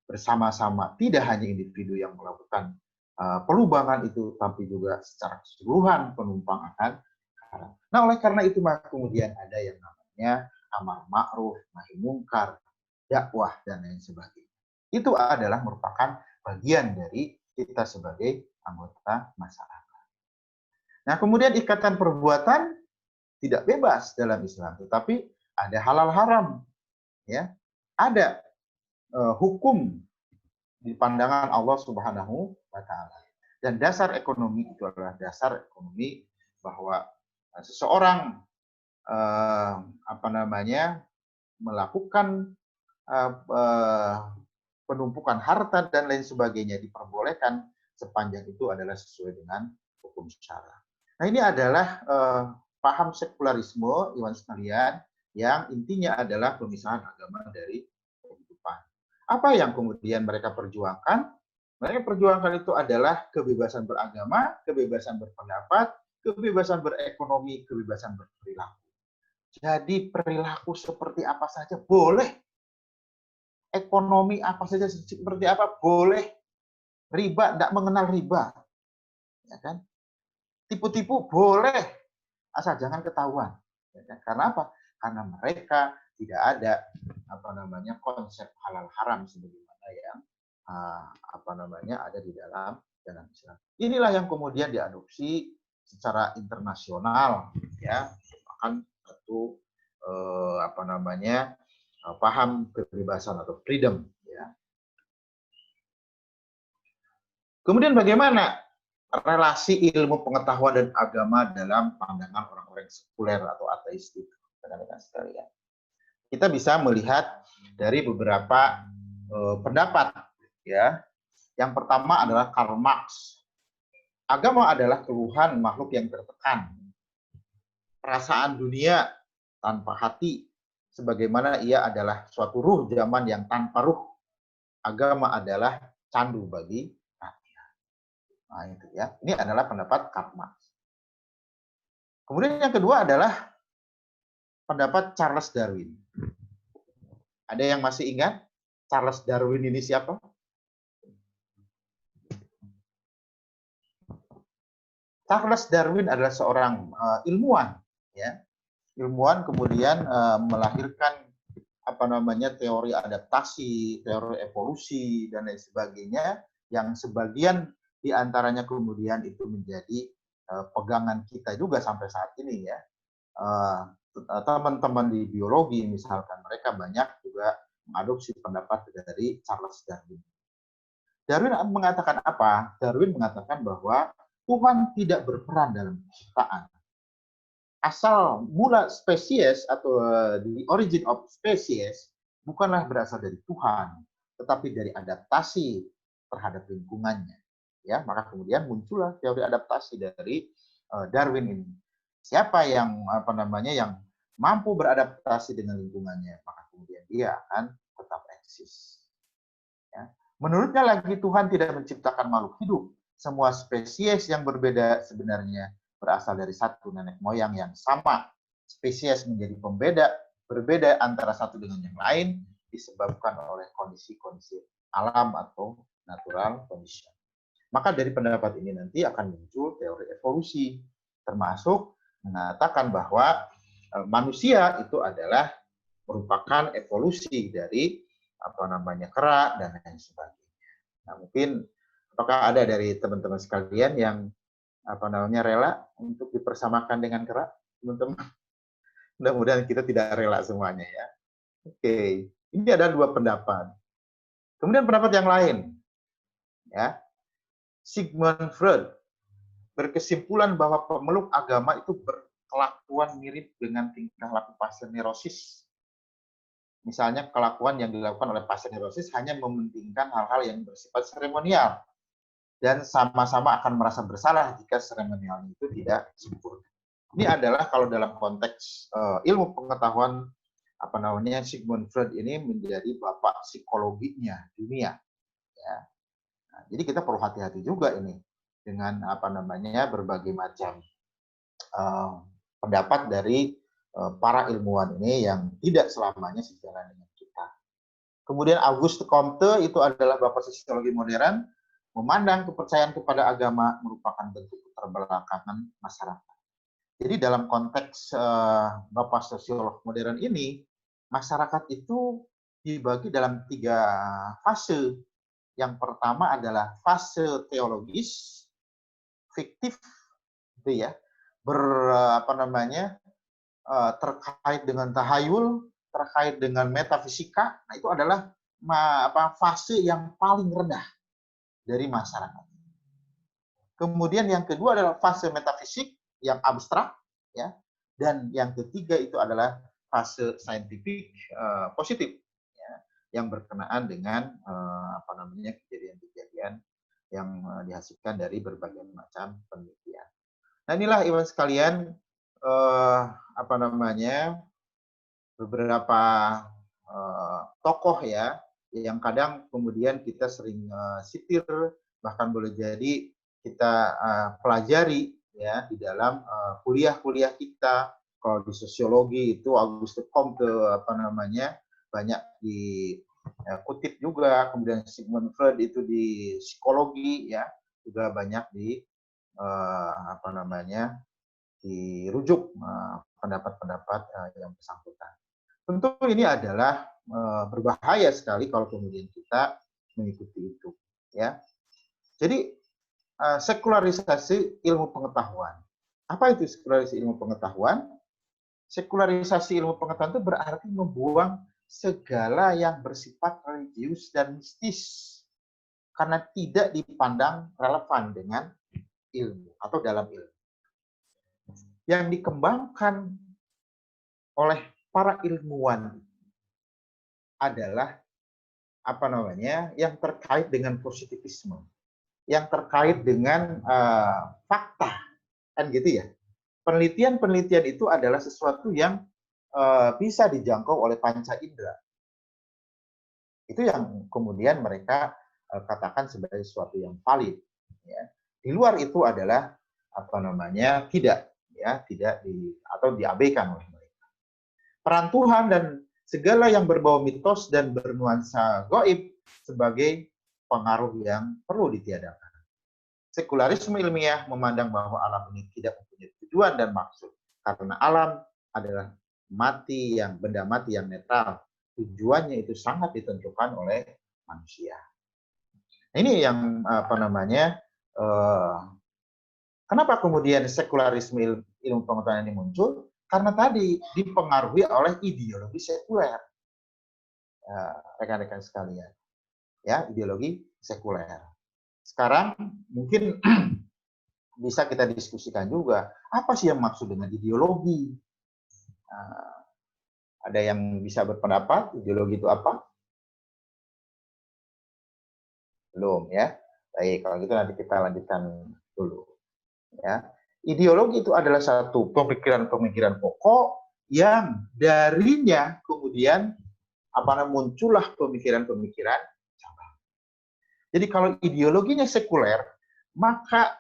bersama-sama. Tidak hanya individu yang melakukan pelubangan itu, tapi juga secara keseluruhan penumpang akan karam. Nah, oleh karena itu maka kemudian ada yang namanya amar ma'ruf, nahi mungkar, dakwah, dan lain sebagainya. Itu adalah merupakan bagian dari kita sebagai anggota masyarakat. Nah, kemudian ikatan perbuatan tidak bebas dalam Islam, tetapi ada halal haram, ya, ada hukum di pandangan Allah Subhanahu wa Ta'ala. Dan dasar ekonomi itu adalah dasar ekonomi bahwa seseorang melakukan penumpukan harta dan lain sebagainya diperbolehkan sepanjang itu adalah sesuai dengan hukum syara. Nah, ini adalah paham sekularisme, iwan sekalian, yang intinya adalah pemisahan agama dari kehidupan. Apa yang kemudian mereka perjuangkan? Mereka perjuangkan itu adalah kebebasan beragama, kebebasan berpendapat, kebebasan berekonomi, kebebasan berperilaku. Jadi perilaku seperti apa saja boleh. Ekonomi apa saja seperti apa boleh. Riba, tidak mengenal riba. Ya kan? Tipu-tipu boleh, asal jangan ketahuan. Ya kan? Karena apa? Karena mereka tidak ada konsep halal haram sebagaimana yang ada di dalam Islam. Inilah yang kemudian diadopsi secara internasional, ya, bahkan satu paham kebebasan atau freedom, ya. Kemudian bagaimana relasi ilmu pengetahuan dan agama dalam pandangan orang-orang sekuler atau ateistik, rekan-rekan sekalian? Kita bisa melihat dari beberapa pendapat, ya. Yang pertama adalah Karl Marx. Agama adalah keluhan makhluk yang tertekan. Perasaan dunia tanpa hati, sebagaimana ia adalah suatu ruh zaman yang tanpa ruh. Agama adalah candu bagi rakyat. Nah, itu ya. Ini adalah pendapat Karl Marx. Kemudian yang kedua adalah pendapat Charles Darwin. Ada yang masih ingat Charles Darwin ini siapa? Charles Darwin adalah seorang ilmuwan, ya. Ilmuwan kemudian melahirkan teori adaptasi, teori evolusi dan lain sebagainya, yang sebagian diantaranya kemudian itu menjadi pegangan kita juga sampai saat ini, ya. Teman-teman di biologi misalkan, mereka banyak juga mengadopsi pendapat dari Charles Darwin. Darwin mengatakan apa? Darwin mengatakan bahwa Tuhan tidak berperan dalam penciptaan. Asal mula spesies atau the origin of species bukanlah berasal dari Tuhan, tetapi dari adaptasi terhadap lingkungannya. Ya, maka kemudian muncullah teori adaptasi dari Darwin ini. Siapa yang yang mampu beradaptasi dengan lingkungannya, maka kemudian dia akan tetap eksis. Ya. Menurutnya lagi Tuhan tidak menciptakan makhluk hidup. Semua spesies yang berbeda sebenarnya berasal dari satu nenek moyang yang sama. Spesies menjadi berbeda antara satu dengan yang lain disebabkan oleh kondisi-kondisi alam atau natural condition. Maka dari pendapat ini nanti akan muncul teori evolusi, termasuk mengatakan bahwa manusia itu adalah merupakan evolusi dari kera dan lain sebagainya. Nah, mungkin apakah ada dari teman-teman sekalian yang rela untuk dipersamakan dengan kera, teman-teman? Mudah-mudahan kita tidak rela semuanya, ya. Oke, ini ada dua pendapat. Kemudian pendapat yang lain, ya. Sigmund Freud berkesimpulan bahwa pemeluk agama itu berkelakuan mirip dengan tingkah laku pasien neurosis. Misalnya kelakuan yang dilakukan oleh pasien neurosis hanya mementingkan hal-hal yang bersifat seremonial dan sama-sama akan merasa bersalah jika seremonial itu tidak sempurna. Ini adalah kalau dalam konteks ilmu pengetahuan Sigmund Freud ini menjadi bapak psikologinya dunia. Ya. Nah, jadi kita perlu hati-hati juga ini dengan berbagai macam pendapat dari para ilmuwan ini yang tidak selamanya sejalan dengan kita. Kemudian Auguste Comte itu adalah bapak sosiologi modern, memandang kepercayaan kepada agama merupakan bentuk keterbelakangan masyarakat. Jadi dalam konteks bapak sosiolog modern ini, masyarakat itu dibagi dalam 3 fase. Yang pertama adalah fase teologis, fiktif, gitu ya, terkait dengan tahayul, terkait dengan metafisika. Nah, itu adalah fase yang paling rendah dari masyarakat. Kemudian yang kedua adalah fase metafisik yang abstrak, ya, dan yang ketiga itu adalah fase saintifik positif, ya, yang berkenaan dengan kejadian-kejadian yang dihasilkan dari berbagai macam penelitian. Nah, inilah ibu sekalian beberapa tokoh, ya, yang kadang kemudian kita sering sitir, bahkan boleh jadi kita pelajari, ya, di dalam kuliah-kuliah kita. Kalau di sosiologi itu Auguste Comte banyak dikutip juga, kemudian Sigmund Freud itu di psikologi, ya, juga banyak dirujuk pendapat-pendapat yang bersangkutan. Tentu ini adalah berbahaya sekali kalau kemudian kita mengikuti itu, ya. Jadi sekularisasi ilmu pengetahuan. Apa itu sekularisasi ilmu pengetahuan? Sekularisasi ilmu pengetahuan itu berarti membuang segala yang bersifat religius dan mistis karena tidak dipandang relevan dengan ilmu atau dalam ilmu. Yang dikembangkan oleh para ilmuwan adalah yang terkait dengan positivisme, yang terkait dengan fakta, kan gitu ya. Penelitian-penelitian itu adalah sesuatu yang bisa dijangkau oleh panca indera. Itu yang kemudian mereka katakan sebagai sesuatu yang valid. Ya. Di luar itu adalah tidak diabaikan oleh mereka. Peran Tuhan dan segala yang berbau mitos dan bernuansa gaib sebagai pengaruh yang perlu ditiadakan. Sekularisme ilmiah memandang bahwa alam ini tidak mempunyai tujuan dan maksud, karena alam adalah benda mati yang netral. Tujuannya itu sangat ditentukan oleh manusia. Ini yang kenapa kemudian sekularisme ilmu pengetahuan ini muncul? Karena tadi dipengaruhi oleh ideologi sekuler, rekan-rekan sekalian, ya, ideologi sekuler. Sekarang mungkin bisa kita diskusikan juga, apa sih yang maksud dengan ideologi? Ada yang bisa berpendapat ideologi itu apa? Belum, ya. Baik, kalau gitu nanti kita lanjutkan dulu. Ya. Ideologi itu adalah satu pemikiran-pemikiran pokok yang darinya kemudian muncullah pemikiran-pemikiran cabang. Jadi kalau ideologinya sekuler, maka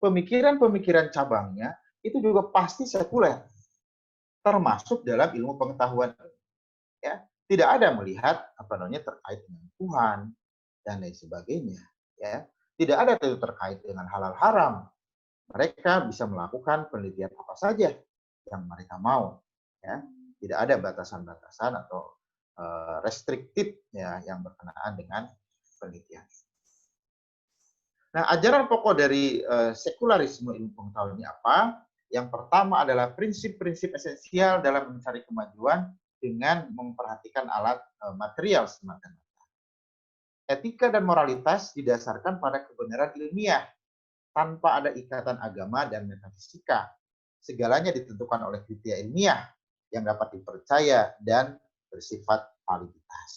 pemikiran-pemikiran cabangnya itu juga pasti sekuler, termasuk dalam ilmu pengetahuan. Ya, tidak ada melihat terkait dengan Tuhan dan lain sebagainya. Ya, tidak ada terkait dengan halal haram. Mereka bisa melakukan penelitian apa saja yang mereka mau. Ya, tidak ada batasan-batasan atau restriktif ya yang berkenaan dengan penelitian. Nah, ajaran pokok dari sekularisme ilmu pengetahuan ini apa? Yang pertama adalah prinsip-prinsip esensial dalam mencari kemajuan dengan memperhatikan alat material semata-mata. Etika dan moralitas didasarkan pada kebenaran ilmiah tanpa ada ikatan agama dan metafisika. Segalanya ditentukan oleh kriteria ilmiah yang dapat dipercaya dan bersifat validitas.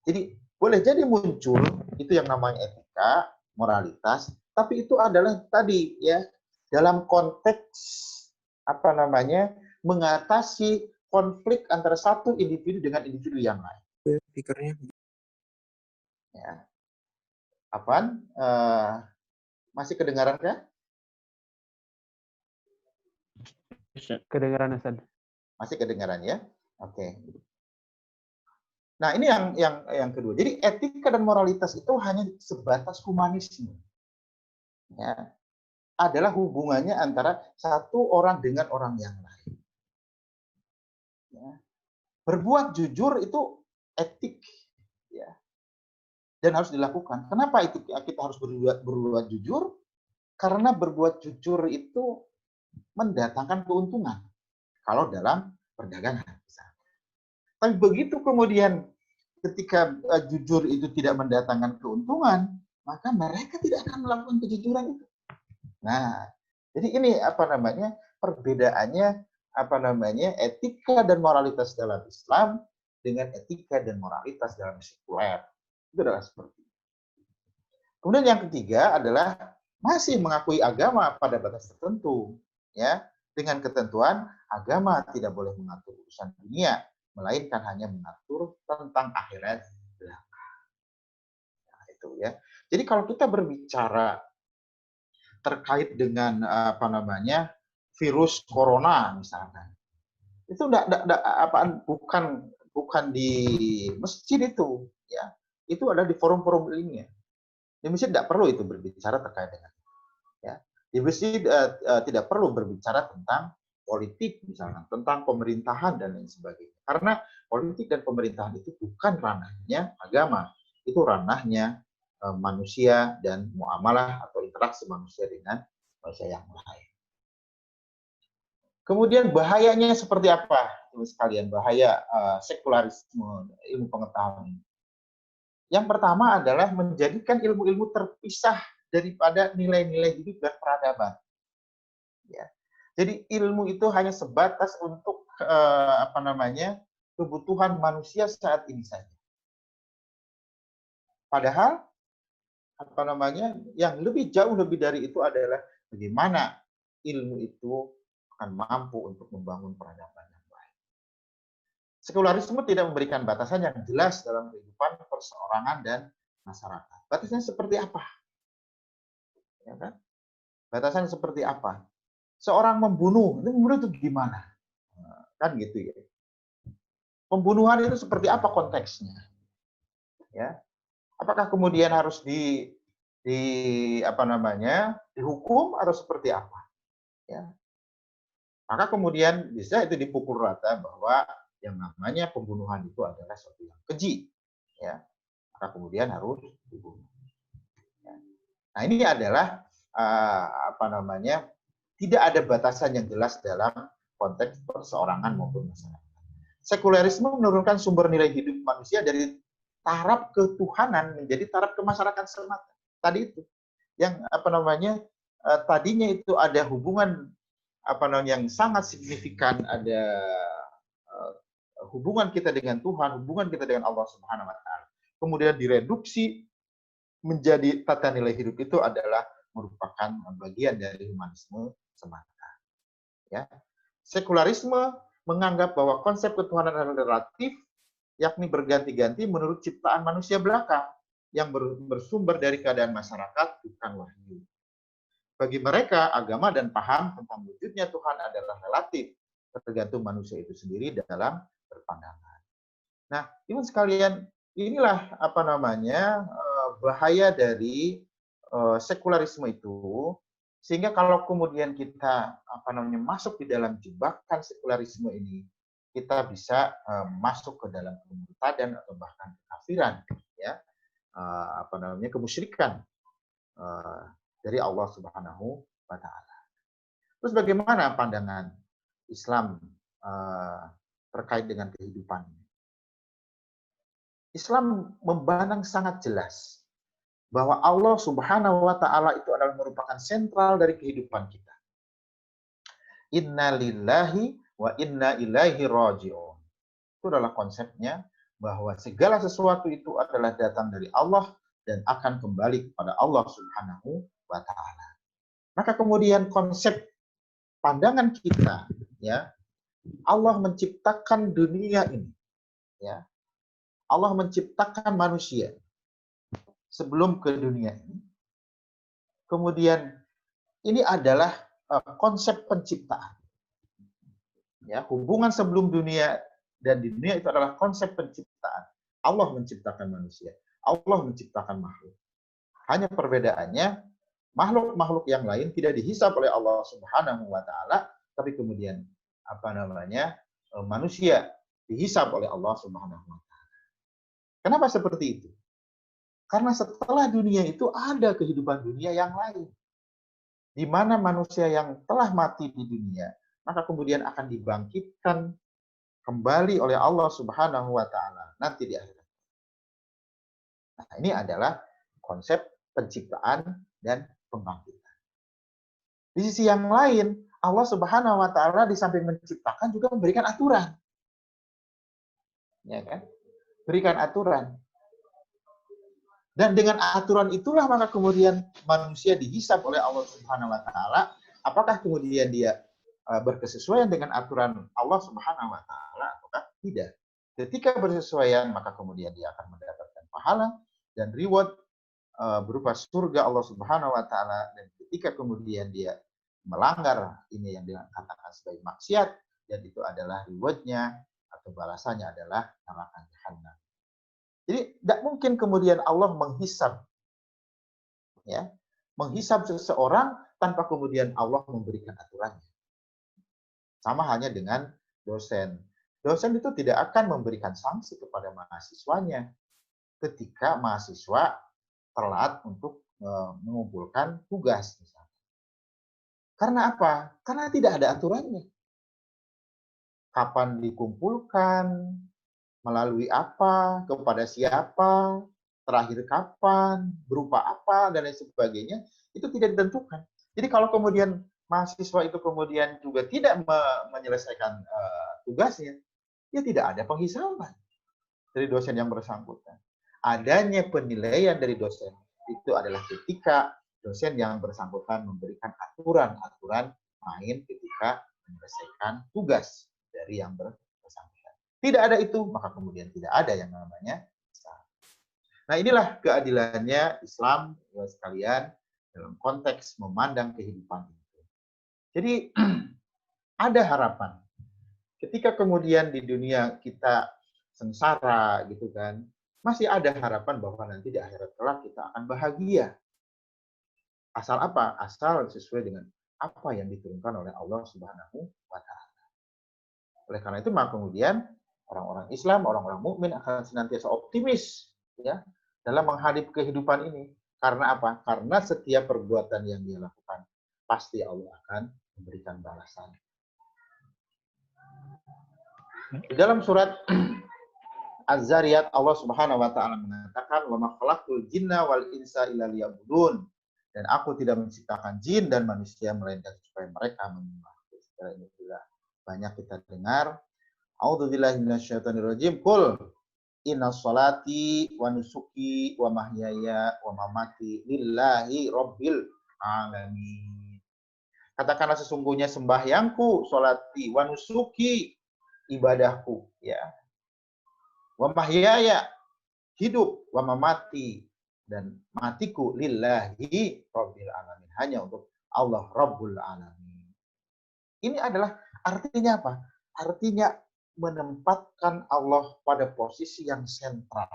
Jadi boleh jadi muncul itu yang namanya etika, moralitas, tapi itu adalah tadi ya dalam konteks mengatasi konflik antara satu individu dengan individu yang lain. Speakernya. Ya. Apaan? Masih kedengaran kah? Kedengaran, Ustaz. Masih kedengaran ya? Oke. Nah, ini yang kedua. Jadi etika dan moralitas itu hanya sebatas humanisme. Ya. Adalah hubungannya antara satu orang dengan orang yang lain. Ya. Berbuat jujur itu etik, ya, dan harus dilakukan. Kenapa itu kita harus berbuat jujur? Karena berbuat jujur itu mendatangkan keuntungan kalau dalam perdagangan. Tapi begitu kemudian ketika jujur itu tidak mendatangkan keuntungan, maka mereka tidak akan melakukan kejujuran itu. Nah, jadi ini perbedaannya etika dan moralitas dalam Islam dengan etika dan moralitas dalam sekuler. Itu adalah seperti itu. Kemudian yang ketiga adalah masih mengakui agama pada batas tertentu, ya, dengan ketentuan agama tidak boleh mengatur urusan dunia, melainkan hanya mengatur tentang akhirat belaka. Nah, itu ya. Jadi kalau kita berbicara terkait dengan virus corona misalkan, itu bukan di masjid itu, ya. Itu ada di forum-forum ilmiah. Di masjid tidak perlu itu berbicara terkait dengan itu, ya. Di masjid tidak perlu berbicara tentang politik misalnya, tentang pemerintahan dan lain sebagainya. Karena politik dan pemerintahan itu bukan ranahnya agama, itu ranahnya manusia dan muamalah atau interaksi manusia dengan manusia yang lain. Kemudian bahayanya seperti apa, sekalian, bahaya sekularisme ilmu pengetahuan ini? Yang pertama adalah menjadikan ilmu-ilmu terpisah daripada nilai-nilai hidup dan peradaban. Ya. Jadi ilmu itu hanya sebatas untuk kebutuhan manusia saat ini saja. Padahal yang jauh lebih dari itu adalah bagaimana ilmu itu akan mampu untuk membangun peradaban yang baik. Sekularisme tidak memberikan batasan yang jelas dalam kehidupan perseorangan dan masyarakat. Batasannya seperti apa? Ya kan? Batasan seperti apa? Seorang membunuh itu gimana? Kan gitu ya. Pembunuhan itu seperti apa konteksnya? Ya, apakah kemudian harus dihukum atau seperti apa? Ya, maka kemudian bisa itu dipukul rata bahwa yang namanya pembunuhan itu adalah sesuatu yang keji, ya, maka kemudian harus dibunuh. Ya. Nah, ini adalah tidak ada batasan yang jelas dalam konteks perseorangan maupun masyarakat. Sekularisme menurunkan sumber nilai hidup manusia dari taraf ketuhanan menjadi taraf kemasyarakatan semata. Tadi itu yang tadinya itu ada hubungan yang sangat signifikan, ada hubungan kita dengan Tuhan, hubungan kita dengan Allah Subhanahu wa taala. Kemudian direduksi menjadi tata nilai hidup itu adalah merupakan bagian dari humanisme semata. Ya. Sekularisme menganggap bahwa konsep ketuhanan adalah relatif, yakni berganti-ganti menurut ciptaan manusia belaka yang bersumber dari keadaan masyarakat, bukan wahyu. Bagi mereka, agama dan paham tentang wujudnya Tuhan adalah relatif, tergantung manusia itu sendiri dalam berpandangan. Nah, ibu sekalian, inilah bahaya dari sekularisme itu. Sehingga kalau kemudian kita masuk di dalam jebakan sekularisme ini, kita bisa masuk ke dalam kemurtadan atau bahkan kekafiran, ya, kemusyrikan dari Allah Subhanahu wa taala. Terus bagaimana pandangan Islam terkait dengan kehidupan ini? Islam memandang sangat jelas bahwa Allah Subhanahu wa taala itu adalah merupakan sentral dari kehidupan kita. Inna lillahi wa inna ilaihi raji'un. Itu adalah konsepnya bahwa segala sesuatu itu adalah datang dari Allah dan akan kembali kepada Allah Subhanahu wa taala. Maka kemudian konsep pandangan kita, ya, Allah menciptakan dunia ini, ya. Allah menciptakan manusia sebelum ke dunia ini. Kemudian ini adalah konsep penciptaan. Ya, hubungan sebelum dunia dan di dunia itu adalah konsep penciptaan. Allah menciptakan manusia. Allah menciptakan makhluk. Hanya perbedaannya, makhluk-makhluk yang lain tidak dihisab oleh Allah Subhanahu wa taala, tapi kemudian manusia dihisab oleh Allah Subhanahu wa taala. Kenapa seperti itu? Karena setelah dunia itu ada kehidupan dunia yang lain. Di mana manusia yang telah mati di dunia, maka kemudian akan dibangkitkan kembali oleh Allah Subhanahu wa taala nanti di akhirat. Nah, ini adalah konsep penciptaan dan pembangkitan. Di sisi yang lain, Allah Subhanahu wa taala di samping menciptakan juga memberikan aturan. Ya kan? Berikan aturan. Dan dengan aturan itulah maka kemudian manusia dihisab oleh Allah Subhanahu wa taala, apakah kemudian dia berkesesuaian dengan aturan Allah Subhanahu wa taala ataukah tidak. Ketika bersesuaian, maka kemudian dia akan mendapatkan pahala dan reward berupa surga Allah Subhanahu wa taala, dan ketika kemudian dia melanggar, ini yang dikatakan sebagai maksiat, dan itu adalah rewardnya atau balasannya adalah neraka jahanam. Jadi tidak mungkin kemudian Allah menghisab, ya, menghisab seseorang tanpa kemudian Allah memberikan aturannya. Sama halnya dengan dosen. Dosen itu tidak akan memberikan sanksi kepada mahasiswanya ketika mahasiswa telat untuk mengumpulkan tugas misalnya. Karena apa? Karena tidak ada aturannya. Kapan dikumpulkan, melalui apa, kepada siapa, terakhir kapan, berupa apa, dan lain sebagainya, itu tidak ditentukan. Jadi kalau kemudian mahasiswa itu kemudian juga tidak menyelesaikan tugasnya, ya tidak ada penghisaban dari dosen yang bersangkutan. Adanya penilaian dari dosen itu adalah ketika dosen yang bersangkutan memberikan aturan-aturan main ketika menyelesaikan tugas dari yang bersangkutan. Tidak ada itu, maka kemudian tidak ada yang namanya Islam. Nah, inilah keadilannya Islam, ya sekalian, dalam konteks memandang kehidupan itu. Jadi, ada harapan. Ketika kemudian di dunia kita sengsara gitu kan. Masih ada harapan bahwa nanti di akhirat kelak kita akan bahagia. Asal apa? Asal sesuai dengan apa yang diturunkan oleh Allah Subhanahu wa taala. Oleh karena itu maka kemudian orang-orang Islam, orang-orang mukmin akan senantiasa optimis ya dalam menghadapi kehidupan ini. Karena apa? Karena setiap perbuatan yang dia lakukan pasti Allah akan memberikan balasan. Di dalam surat Az-Zariyat Allah Subhanahu wa taala mengatakan wa ma khalaqtul jinna wal insa illa liya'budun, dan aku tidak menciptakan jin dan manusia melainkan supaya mereka menyembahku. Secara ini juga banyak kita dengar. A'udzubillahi minasyaitonirrajim. Qul inna sholati wa nusuki wa mahyaya wa mamati lillahi rabbil alamin. Katakanlah sesungguhnya sembahyangku, sholati wa nusuki, ibadahku ya. Wa mahyaya, hidup, wa mamati, dan matiku lillahi rabbil alamin, hanya untuk Allah Rabbul Alamin. Ini adalah artinya apa? Artinya menempatkan Allah pada posisi yang sentral.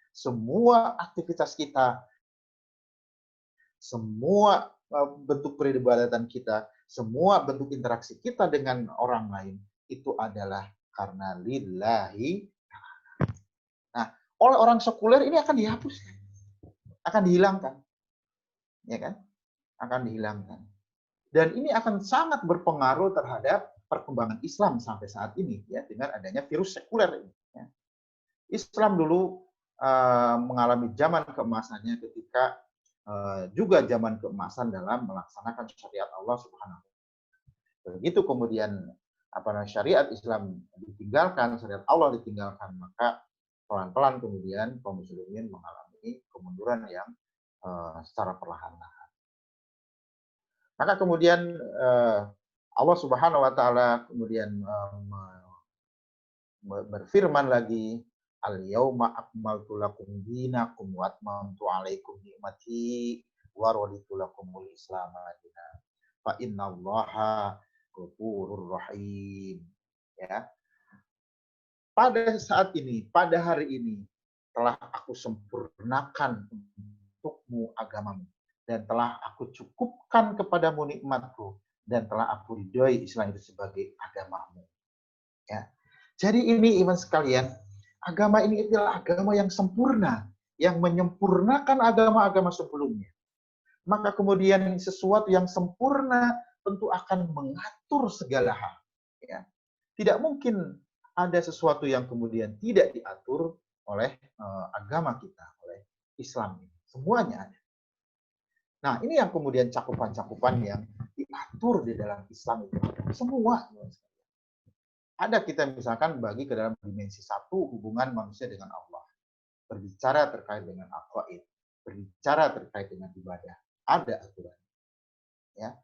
Semua aktivitas kita, semua bentuk peribadatan kita, semua bentuk interaksi kita dengan orang lain itu adalah karena lillahi. Nah, oleh orang sekuler ini akan dihapus, akan dihilangkan, ya kan? Akan dihilangkan. Dan ini akan sangat berpengaruh terhadap perkembangan Islam sampai saat ini, ya, dengan adanya virus sekuler ini. Ya. Islam dulu mengalami zaman keemasannya ketika juga zaman keemasan dalam melaksanakan syariat Allah Subhanahu. Begitu kemudian syariat Islam ditinggalkan, syariat Allah ditinggalkan, maka pelan-pelan kemudian kaum muslimin mengalami kemunduran yang secara perlahan-lahan. Maka kemudian Allah Subhanahu wa taala kemudian berfirman lagi, al-yauma akmaltu lakum dinakum wa atmamtu 'alaikum ni'mati wa raditu lakumul Islam dinan. Fa innallaha ghafurur rahim. Ya. Pada saat ini, pada hari ini, telah aku sempurnakan untukmu agamamu, dan telah aku cukupkan kepadamu nikmatku, dan telah aku ridhoi Islam itu sebagai agamamu. Ya. Jadi ini iman sekalian, agama ini adalah agama yang sempurna, yang menyempurnakan agama-agama sebelumnya. Maka kemudian sesuatu yang sempurna tentu akan mengatur segala hal. Ya. Tidak mungkin ada sesuatu yang kemudian tidak diatur oleh agama kita, oleh Islam ini. Semuanya ada. Nah, ini yang kemudian cakupan-cakupan yang diatur di dalam Islam itu. Semua. Ada kita misalkan bagi ke dalam dimensi satu, hubungan manusia dengan Allah. Berbicara terkait dengan aqaid, berbicara terkait dengan ibadah. Ada aturan. Ya.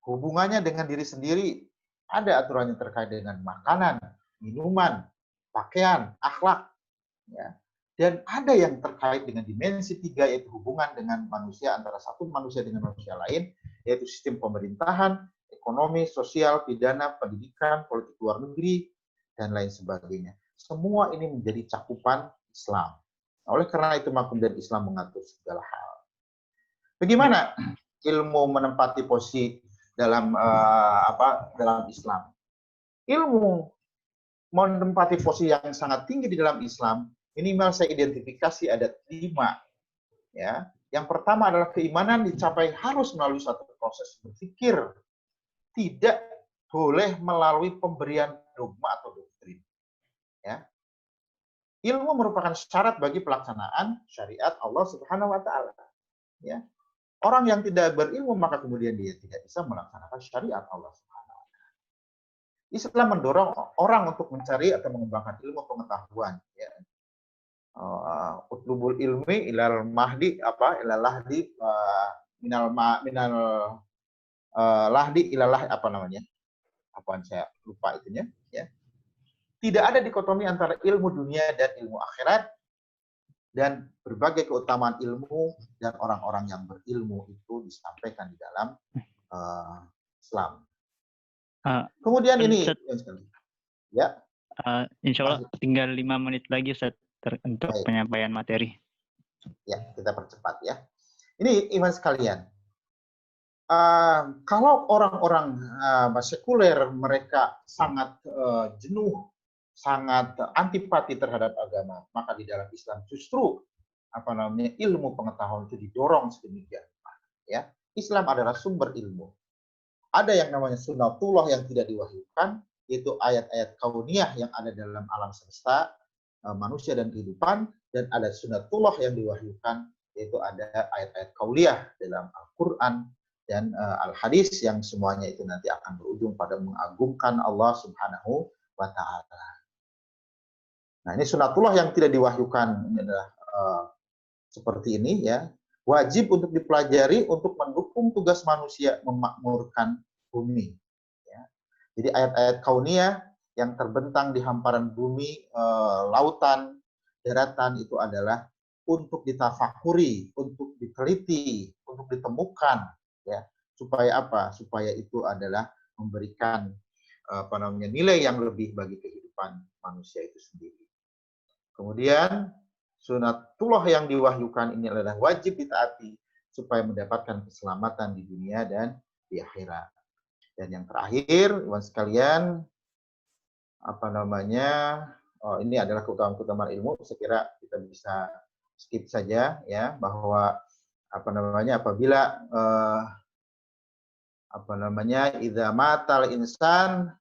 Hubungannya dengan diri sendiri, ada aturannya terkait dengan makanan, minuman, pakaian, akhlak, ya. Dan ada yang terkait dengan dimensi tiga, yaitu hubungan dengan manusia, antara satu manusia dengan manusia lain, yaitu sistem pemerintahan, ekonomi, sosial, pidana, pendidikan, politik luar negeri, dan lain sebagainya. Semua ini menjadi cakupan Islam. Oleh karena itu, maka kemudian Islam mengatur segala hal. Bagaimana ilmu menempati posisi dalam dalam Islam? Ilmu menempati posisi yang sangat tinggi di dalam Islam, minimal saya identifikasi ada 5. Ya. Yang pertama adalah keimanan dicapai harus melalui satu proses berpikir, tidak boleh melalui pemberian dogma atau doktrin. Ya. Ilmu merupakan syarat bagi pelaksanaan syariat Allah Subhanahu wa taala. Ya. Orang yang tidak berilmu maka kemudian dia tidak bisa melaksanakan syariat Allah Subhanahu wa taala. Islam mendorong orang untuk mencari atau mengembangkan ilmu pengetahuan, ya. Utlubul ilmi ilal mahdi ilal lahdi minal lahdi ilalah saya lupa itunya, ya. Tidak ada dikotomi antara ilmu dunia dan ilmu akhirat, dan berbagai keutamaan ilmu dan orang-orang yang berilmu itu disampaikan di dalam Islam. Kemudian ini ya. Insya Allah tinggal 5 menit lagi Ustaz, untuk Baik. penyampaian materi. Ya, kita percepat ya. Ini iman sekalian. Kalau orang-orang sekuler mereka sangat jenuh, sangat antipati terhadap agama, maka di dalam Islam justru ilmu pengetahuan itu didorong sedemikian. Ya, Islam adalah sumber ilmu. Ada yang namanya sunnatullah yang tidak diwahyukan, yaitu ayat-ayat kauniyah yang ada dalam alam semesta, manusia dan kehidupan, dan ada sunnatullah yang diwahyukan, yaitu ada ayat-ayat kauliyah dalam Al-Quran dan Al-Hadis yang semuanya itu nanti akan berujung pada mengagungkan Allah Subhanahu wa Ta'ala. Nah, ini sunnatullah yang tidak diwahyukan, ini adalah seperti ini ya. Wajib untuk dipelajari untuk mendukung tugas manusia memakmurkan bumi. Ya. Jadi ayat-ayat kauniyah yang terbentang di hamparan bumi, lautan, daratan itu adalah untuk ditafakuri, untuk diteliti, untuk ditemukan, ya. Supaya apa? Supaya itu adalah memberikan nilai yang lebih bagi kehidupan manusia itu sendiri. Kemudian sunnatullah yang diwahyukan ini adalah wajib ditaati supaya mendapatkan keselamatan di dunia dan di akhirat. Dan yang terakhir, teman sekalian, ini adalah keutamaan ilmu. Saya kira kita bisa skip saja ya, bahwa apabila idza matal insan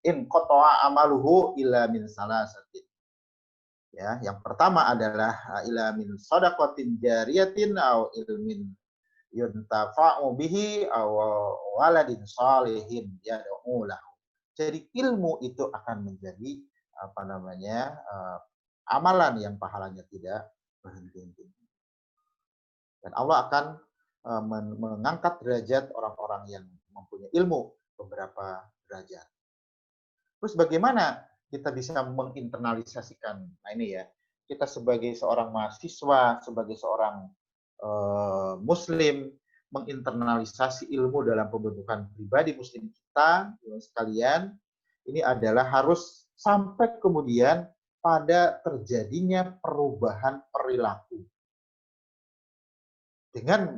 in qata'a amaluhu illa min salasatin. Ya, yang pertama adalah ila min shadaqatin jariyatin aw ilmin yuntafa'u bihi aw waladin shalihin yad'u lahu. Jadi ilmu itu akan menjadi amalan yang pahalanya tidak berhenti-henti. Dan Allah akan mengangkat derajat orang-orang yang mempunyai ilmu beberapa derajat. Terus bagaimana kita bisa menginternalisasikan? Nah ini ya, kita sebagai seorang mahasiswa, sebagai seorang muslim, menginternalisasi ilmu dalam pembentukan pribadi muslim kita, sekalian, ini adalah harus sampai kemudian pada terjadinya perubahan perilaku. Dengan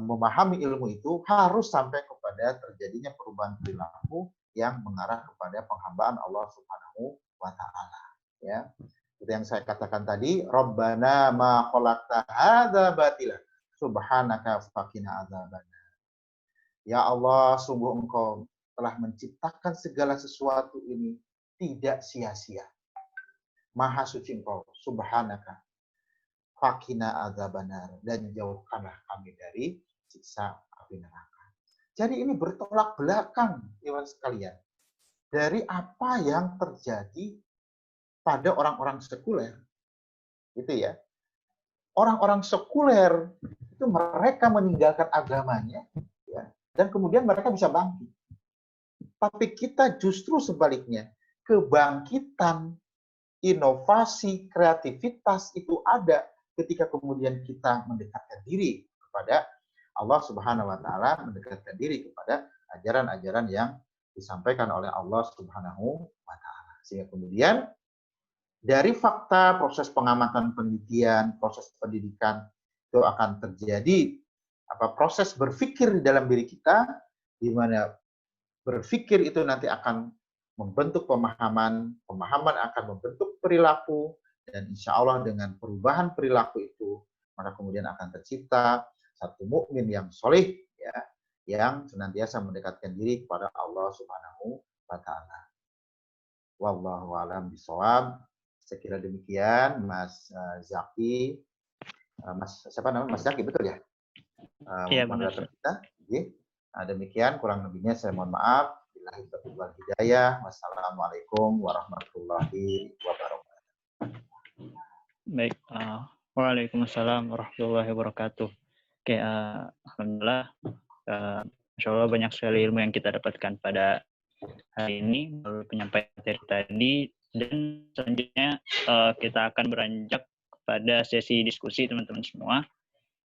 memahami ilmu itu harus sampai kepada terjadinya perubahan perilaku yang mengarah kepada penghambaan Allah Subhanahu wa Ta'ala. Ya. Itu yang saya katakan tadi, Rabbana ma khalaqta hadza batila subhanaka faqina adzabannar. Ya Allah, sungguh Engkau telah menciptakan segala sesuatu ini tidak sia-sia. Maha suci Engkau, subhanaka faqina adzabannar, dan jauhkanlah kami dari siksa api neraka. Jadi ini bertolak belakang, teman sekalian, dari apa yang terjadi pada orang-orang sekuler. Gitu ya. Orang-orang sekuler itu mereka meninggalkan agamanya, ya, dan kemudian mereka bisa bangkit. Tapi kita justru sebaliknya, kebangkitan, inovasi, kreativitas itu ada ketika kemudian kita mendekatkan diri kepada Allah Subhanahu wa Ta'ala, mendekatkan diri kepada ajaran-ajaran yang disampaikan oleh Allah Subhanahu wa Ta'ala. Sehingga kemudian dari fakta proses pengamatan penelitian, proses pendidikan itu akan terjadi proses berpikir di dalam diri kita, di mana berpikir itu nanti akan membentuk pemahaman, pemahaman akan membentuk perilaku, dan insya Allah dengan perubahan perilaku itu maka kemudian akan tercipta satu mukmin yang soleh, ya, yang senantiasa mendekatkan diri kepada Allah Subhanahu wa Ta'ala. Wallahu a'lam bishawab. Saya kira demikian, Mas Zaki. Siapa namanya? Mas Zaki, betul ya? Iya, benar. Kita. Demikian, kurang lebihnya saya mohon maaf. Billahi taufiq wal hidayah. Wassalamualaikum warahmatullahi wabarakatuh. Baik. Waalaikumsalam warahmatullahi wabarakatuh. Oke, alhamdulillah. Insya Allah banyak sekali ilmu yang kita dapatkan pada hari ini melalui penyampaian materi tadi, dan selanjutnya kita akan beranjak pada sesi diskusi teman-teman semua.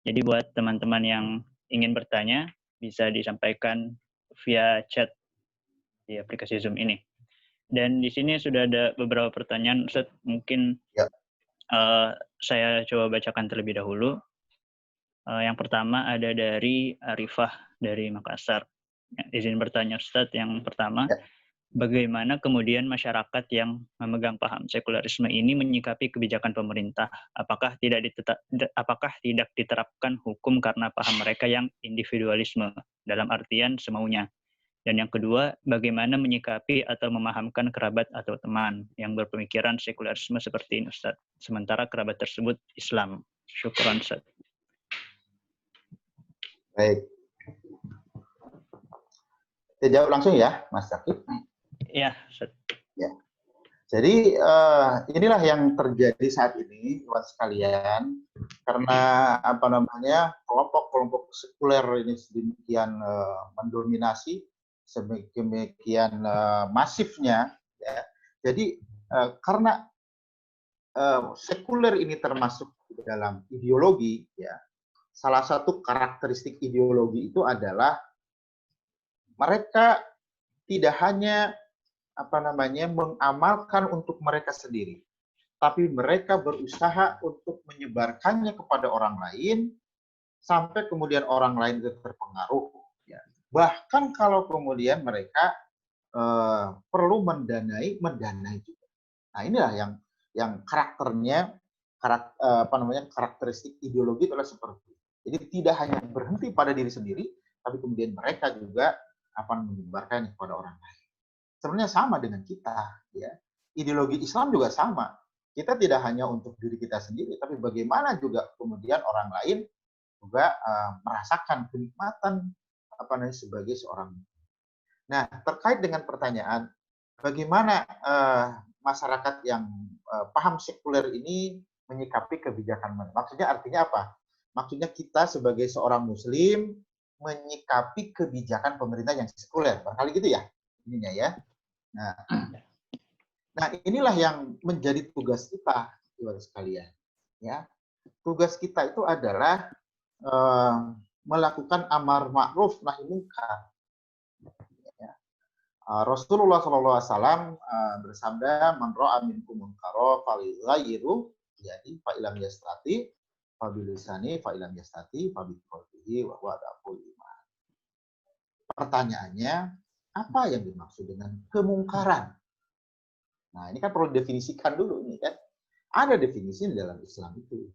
Jadi buat teman-teman yang ingin bertanya bisa disampaikan via chat di aplikasi Zoom ini. Dan di sini sudah ada beberapa pertanyaan, Ustaz. Mungkin Ya. Saya coba bacakan terlebih dahulu. Yang pertama ada dari Arifah dari Makassar. Izin bertanya, Ustaz. Yang pertama, Ya. bagaimana kemudian masyarakat yang memegang paham sekularisme ini menyikapi kebijakan pemerintah? Apakah tidak diterapkan hukum karena paham mereka yang individualisme, dalam artian semaunya? Dan yang kedua, bagaimana menyikapi atau memahamkan kerabat atau teman yang berpemikiran sekularisme seperti ini, Ustaz, sementara kerabat tersebut Islam? Syukran, Ustaz. Baik. Saya jawab langsung ya, Mas Zakir. Ya, Ustaz. Ya. Jadi inilah yang terjadi saat ini, teman sekalian, karena kelompok-kelompok sekuler ini sedemikian mendominasi, sedemikian masifnya, ya. Jadi karena sekuler ini termasuk dalam ideologi, ya. Salah satu karakteristik ideologi itu adalah mereka tidak hanya mengamalkan untuk mereka sendiri, tapi mereka berusaha untuk menyebarkannya kepada orang lain sampai kemudian orang lain itu terpengaruh. Ya. Bahkan kalau kemudian mereka perlu mendanai juga. Nah, inilah yang karakteristik ideologi adalah seperti itu. Jadi tidak hanya berhenti pada diri sendiri, tapi kemudian mereka juga akan menyebarkannya kepada orang lain. Sebenarnya sama dengan kita, ya. Ideologi Islam juga sama. Kita tidak hanya untuk diri kita sendiri, tapi bagaimana juga kemudian orang lain juga merasakan kenikmatan sebagai seorang. Nah, terkait dengan pertanyaan bagaimana masyarakat yang paham sekuler ini menyikapi kebijakan mereka. Maksudnya artinya apa? Maksudnya kita sebagai seorang Muslim menyikapi kebijakan pemerintah yang sekuler. Barangkali gitu ya, ininya ya. Nah, inilah yang menjadi tugas kita, Ibu sekalian. Ya, tugas kita itu adalah melakukan amar ma'ruf nahi munkar. Ya. Rasulullah SAW bersabda, "Man ra'a minkum munkara falyughayyirhu biyadihi fa illam yastati fa bilisani fa illam yastati fa biqalbihi wa huwa adaful iman." Pertanyaannya, apa yang dimaksud dengan kemungkaran? Nah, ini kan perlu definisikan dulu ini kan. Ada definisi di dalam Islam itu.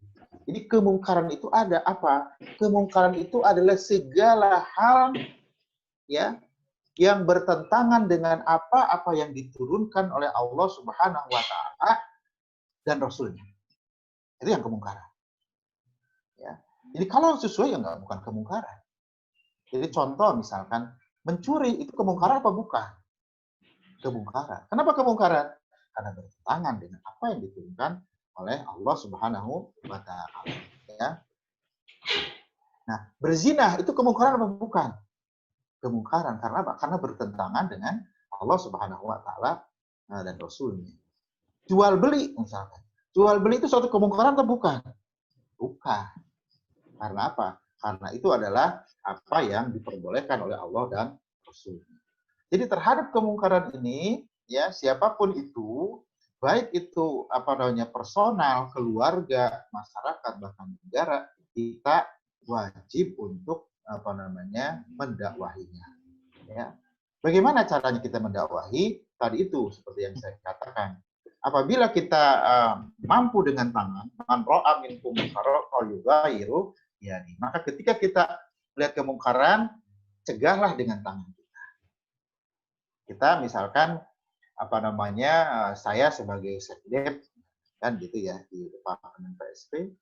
Jadi kemungkaran itu ada apa? Kemungkaran itu adalah segala hal ya yang bertentangan dengan apa yang diturunkan oleh Allah Subhanahu wa taala dan Rasulnya. Itu yang kemungkaran. Ya. Jadi kalau sesuai ya bukan kemungkaran. Jadi contoh misalkan mencuri itu kemungkaran apa bukan? Kemungkaran. Kenapa kemungkaran? Karena bertentangan dengan apa yang diturunkan oleh Allah Subhanahu wa taala, ya. Nah, berzina itu kemungkaran apa bukan? Kemungkaran karena apa? Karena bertentangan dengan Allah Subhanahu wa taala dan Rasulnya. Jual beli misalkan. Jual beli itu suatu kemungkaran atau bukan? Bukan. Karena apa? Karena itu adalah apa yang diperbolehkan oleh Allah dan Rasulnya. Jadi terhadap kemungkaran ini, ya siapapun itu, baik itu personal, keluarga, masyarakat, bahkan negara, kita wajib untuk mendakwahinya. Ya. Bagaimana caranya kita mendakwahi? Tadi itu seperti yang saya katakan. Apabila kita mampu dengan tangan, man ra'a minkum munkaran falyughayyirhu biyadihi. Maka ketika kita lihat kemungkaran, cegahlah dengan tangan. Kita misalkan saya sebagai sekdep kan gitu ya di Departemen PSP,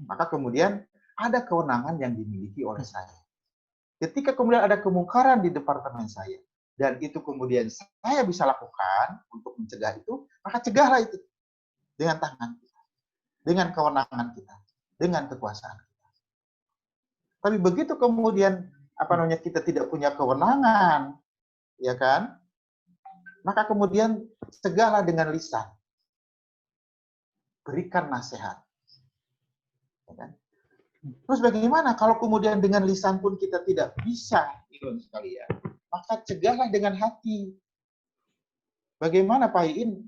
maka kemudian ada kewenangan yang dimiliki oleh saya. Ketika kemudian ada kemungkaran di departemen saya dan itu kemudian saya bisa lakukan untuk mencegah itu, maka cegahlah itu dengan tangan kita, dengan kewenangan kita, dengan kekuasaan kita. Tapi begitu kemudian kita tidak punya kewenangan, ya kan? Maka kemudian cegahlah dengan lisan. Berikan nasihat. Ya kan? Terus bagaimana kalau kemudian dengan lisan pun kita tidak bisa, sekalian, maka cegahlah dengan hati. Bagaimana Pak Iin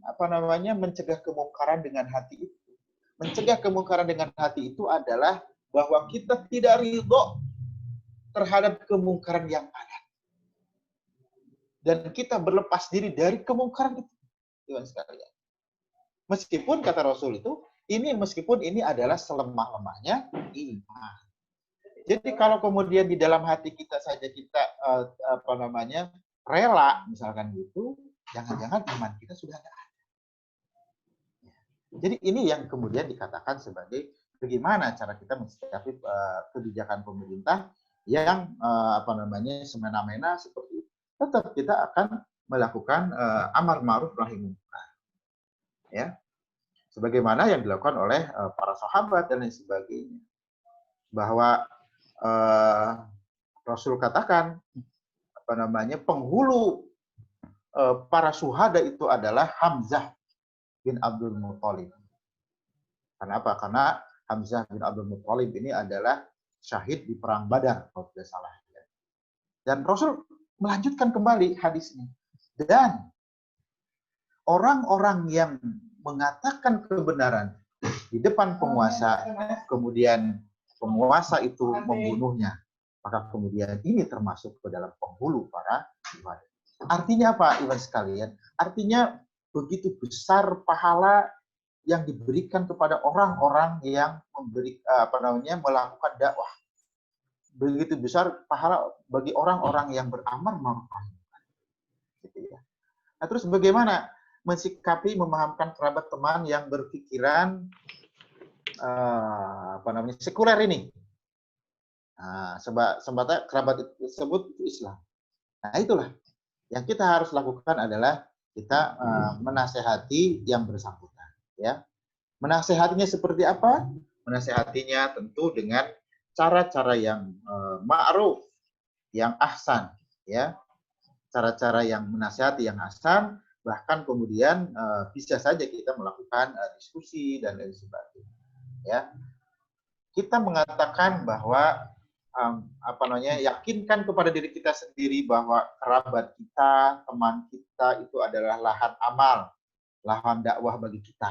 mencegah kemungkaran dengan hati itu? Mencegah kemungkaran dengan hati itu adalah bahwa kita tidak ridho terhadap kemungkaran yang ada. Dan kita berlepas diri dari kemungkaran itu. Teman sekalian. Meskipun kata Rasul itu, meskipun ini adalah selemah-lemahnya iman. Jadi kalau kemudian di dalam hati kita saja kita rela misalkan gitu, jangan-jangan iman kita sudah ada. Jadi ini yang kemudian dikatakan sebagai bagaimana cara kita mensikapi kebijakan pemerintah yang semena-mena seperti itu. Tetap kita akan melakukan amar ma'ruf nahi munkar. Ya. Sebagaimana yang dilakukan oleh para sahabat dan lain sebagainya. Bahwa Rasul katakan penghulu para syuhada itu adalah Hamzah bin Abdul Muthalib. Kenapa? Karena Hamzah bin Abdul Muthalib ini adalah syahid di perang Badar kalau tidak salah. Dan Rasul melanjutkan kembali hadisnya. Dan orang-orang yang mengatakan kebenaran di depan penguasa, kemudian penguasa itu membunuhnya, maka kemudian ini termasuk ke dalam penghulu para syuhada. Artinya apa, Iwan sekalian? Artinya begitu besar pahala yang diberikan kepada orang-orang yang melakukan dakwah. Begitu besar pahala bagi orang-orang yang beramar ma'ruf nahi munkar. Gitu ya. Nah, terus bagaimana mensikapi, memahamkan kerabat teman yang berpikiran sekuler ini? Nah, sebabnya kerabat tersebut itu Islam. Nah, itulah yang kita harus lakukan adalah kita menasehati yang bersangkutan, ya. Menasehatinya seperti apa? Menasehatinya tentu dengan cara-cara yang ma'ruf, yang ahsan, ya. Cara-cara yang menasehati yang ahsan, bahkan kemudian bisa saja kita melakukan diskusi dan lain sebagainya, ya. Kita mengatakan bahwa yakinkan kepada diri kita sendiri bahwa kerabat kita, teman kita itu adalah lahan amal, lahan dakwah bagi kita.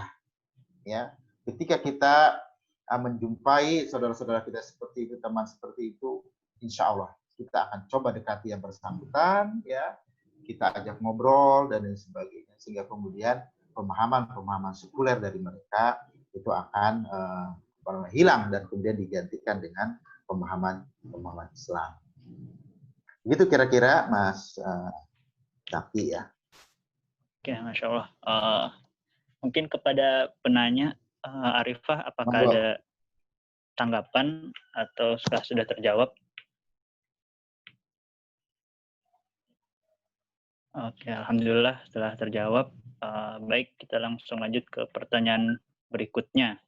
Ya, ketika kita menjumpai saudara-saudara kita seperti itu, teman seperti itu, insya Allah kita akan coba dekati yang bersangkutan, ya, kita ajak ngobrol dan lain sebagainya, sehingga kemudian pemahaman-pemahaman sekuler dari mereka itu akan hilang dan kemudian digantikan dengan pemahaman Islam. Begitu kira-kira Mas Zaki ya. Oke, Masya Allah. Mungkin kepada penanya, Arifah, apakah ada tanggapan atau sudah terjawab? Oke, Alhamdulillah setelah terjawab. Baik, kita langsung lanjut ke pertanyaan berikutnya.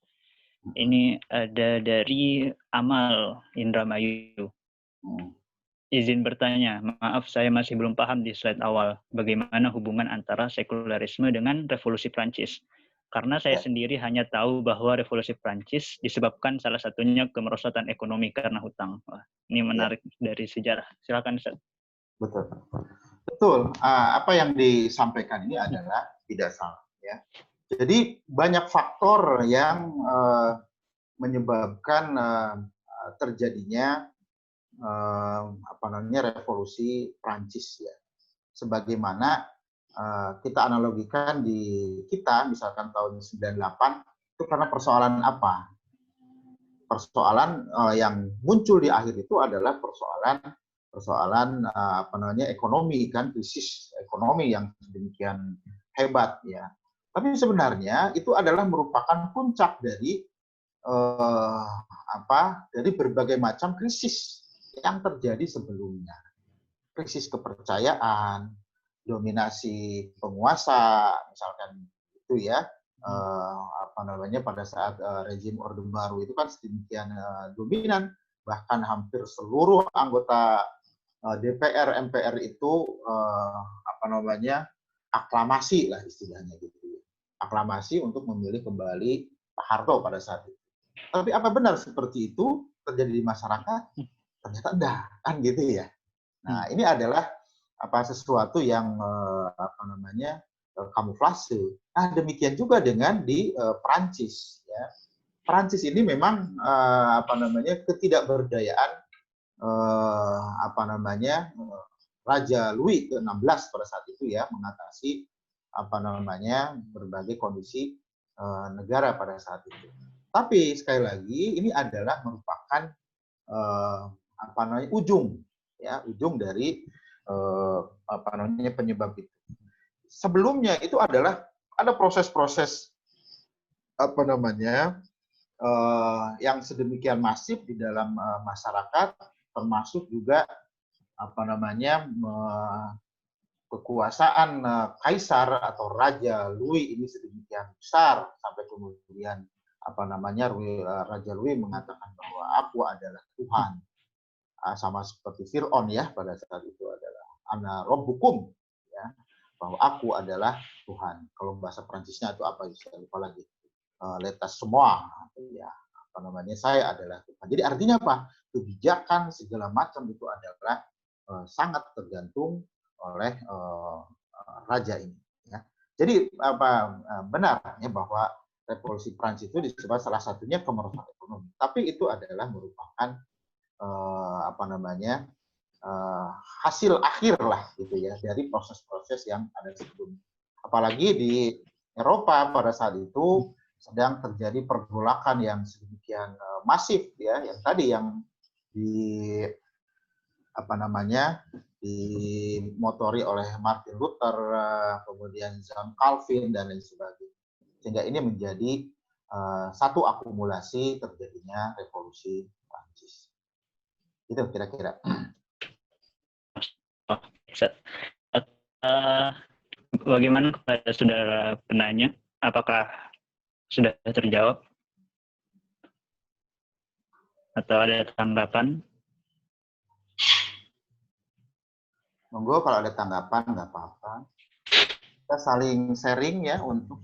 Ini ada dari Amal Indramayu. Izin bertanya, maaf saya masih belum paham di slide awal bagaimana hubungan antara sekularisme dengan revolusi Prancis. Karena saya sendiri hanya tahu bahwa revolusi Prancis disebabkan salah satunya kemerosotan ekonomi karena hutang. Wah, ini menarik dari sejarah. Silakan Ustaz. Betul. Apa yang disampaikan ini adalah tidak salah, ya. Jadi banyak faktor yang menyebabkan terjadinya revolusi Prancis, ya. Sebagaimana kita analogikan di kita misalkan tahun 98 itu karena persoalan apa? Persoalan yang muncul di akhir itu adalah persoalan ekonomi, kan, krisis ekonomi yang sedemikian hebat, ya. Tapi sebenarnya itu adalah merupakan puncak dari dari berbagai macam krisis yang terjadi sebelumnya. Krisis kepercayaan, dominasi penguasa, misalkan itu, ya. Pada saat rezim Orde Baru itu kan sedemikian dominan, bahkan hampir seluruh anggota DPR, MPR itu aklamasi lah istilahnya gitu. Aklamasi untuk memilih kembali Pak Harto pada saat itu. Tapi apa benar seperti itu terjadi di masyarakat? Ternyata enggak, kan gitu ya. Nah, ini adalah sesuatu yang kamuflase. Nah, demikian juga dengan di Perancis. Ya. Perancis ini memang ketidakberdayaan Raja Louis ke-16 pada saat itu ya, mengatasi berbagai kondisi negara pada saat itu. Tapi sekali lagi ini adalah merupakan ujung dari penyebab itu. Sebelumnya itu adalah ada proses-proses yang sedemikian masif di dalam masyarakat, termasuk juga kekuasaan kaisar atau Raja Louis ini sedemikian besar sampai kemudian Raja Louis mengatakan bahwa aku adalah Tuhan, sama seperti Fir'aun ya pada saat itu adalah ana rabbukum, ya, bahwa aku adalah Tuhan. Kalau bahasa Prancisnya itu apa saya lupa lagi, letas semua ya, saya adalah Tuhan. Jadi artinya apa? Kebijakan segala macam itu adalah sangat tergantung oleh raja ini. Ya. Jadi benar ya bahwa revolusi Prancis itu disebut salah satunya kemerosotan ekonomi. Tapi itu adalah merupakan hasil akhir lah gitu ya dari proses-proses yang ada sebelumnya. Apalagi di Eropa pada saat itu sedang terjadi pergolakan yang sedemikian masif ya, yang tadi yang dimotori oleh Martin Luther, kemudian John Calvin dan lain sebagainya. Sehingga ini menjadi satu akumulasi terjadinya revolusi Prancis. Itu kira-kira. Bagaimana kepada saudara penanya? Apakah sudah terjawab? Atau ada tanggapan? Monggo kalau ada tanggapan nggak apa-apa. Kita saling sharing ya untuk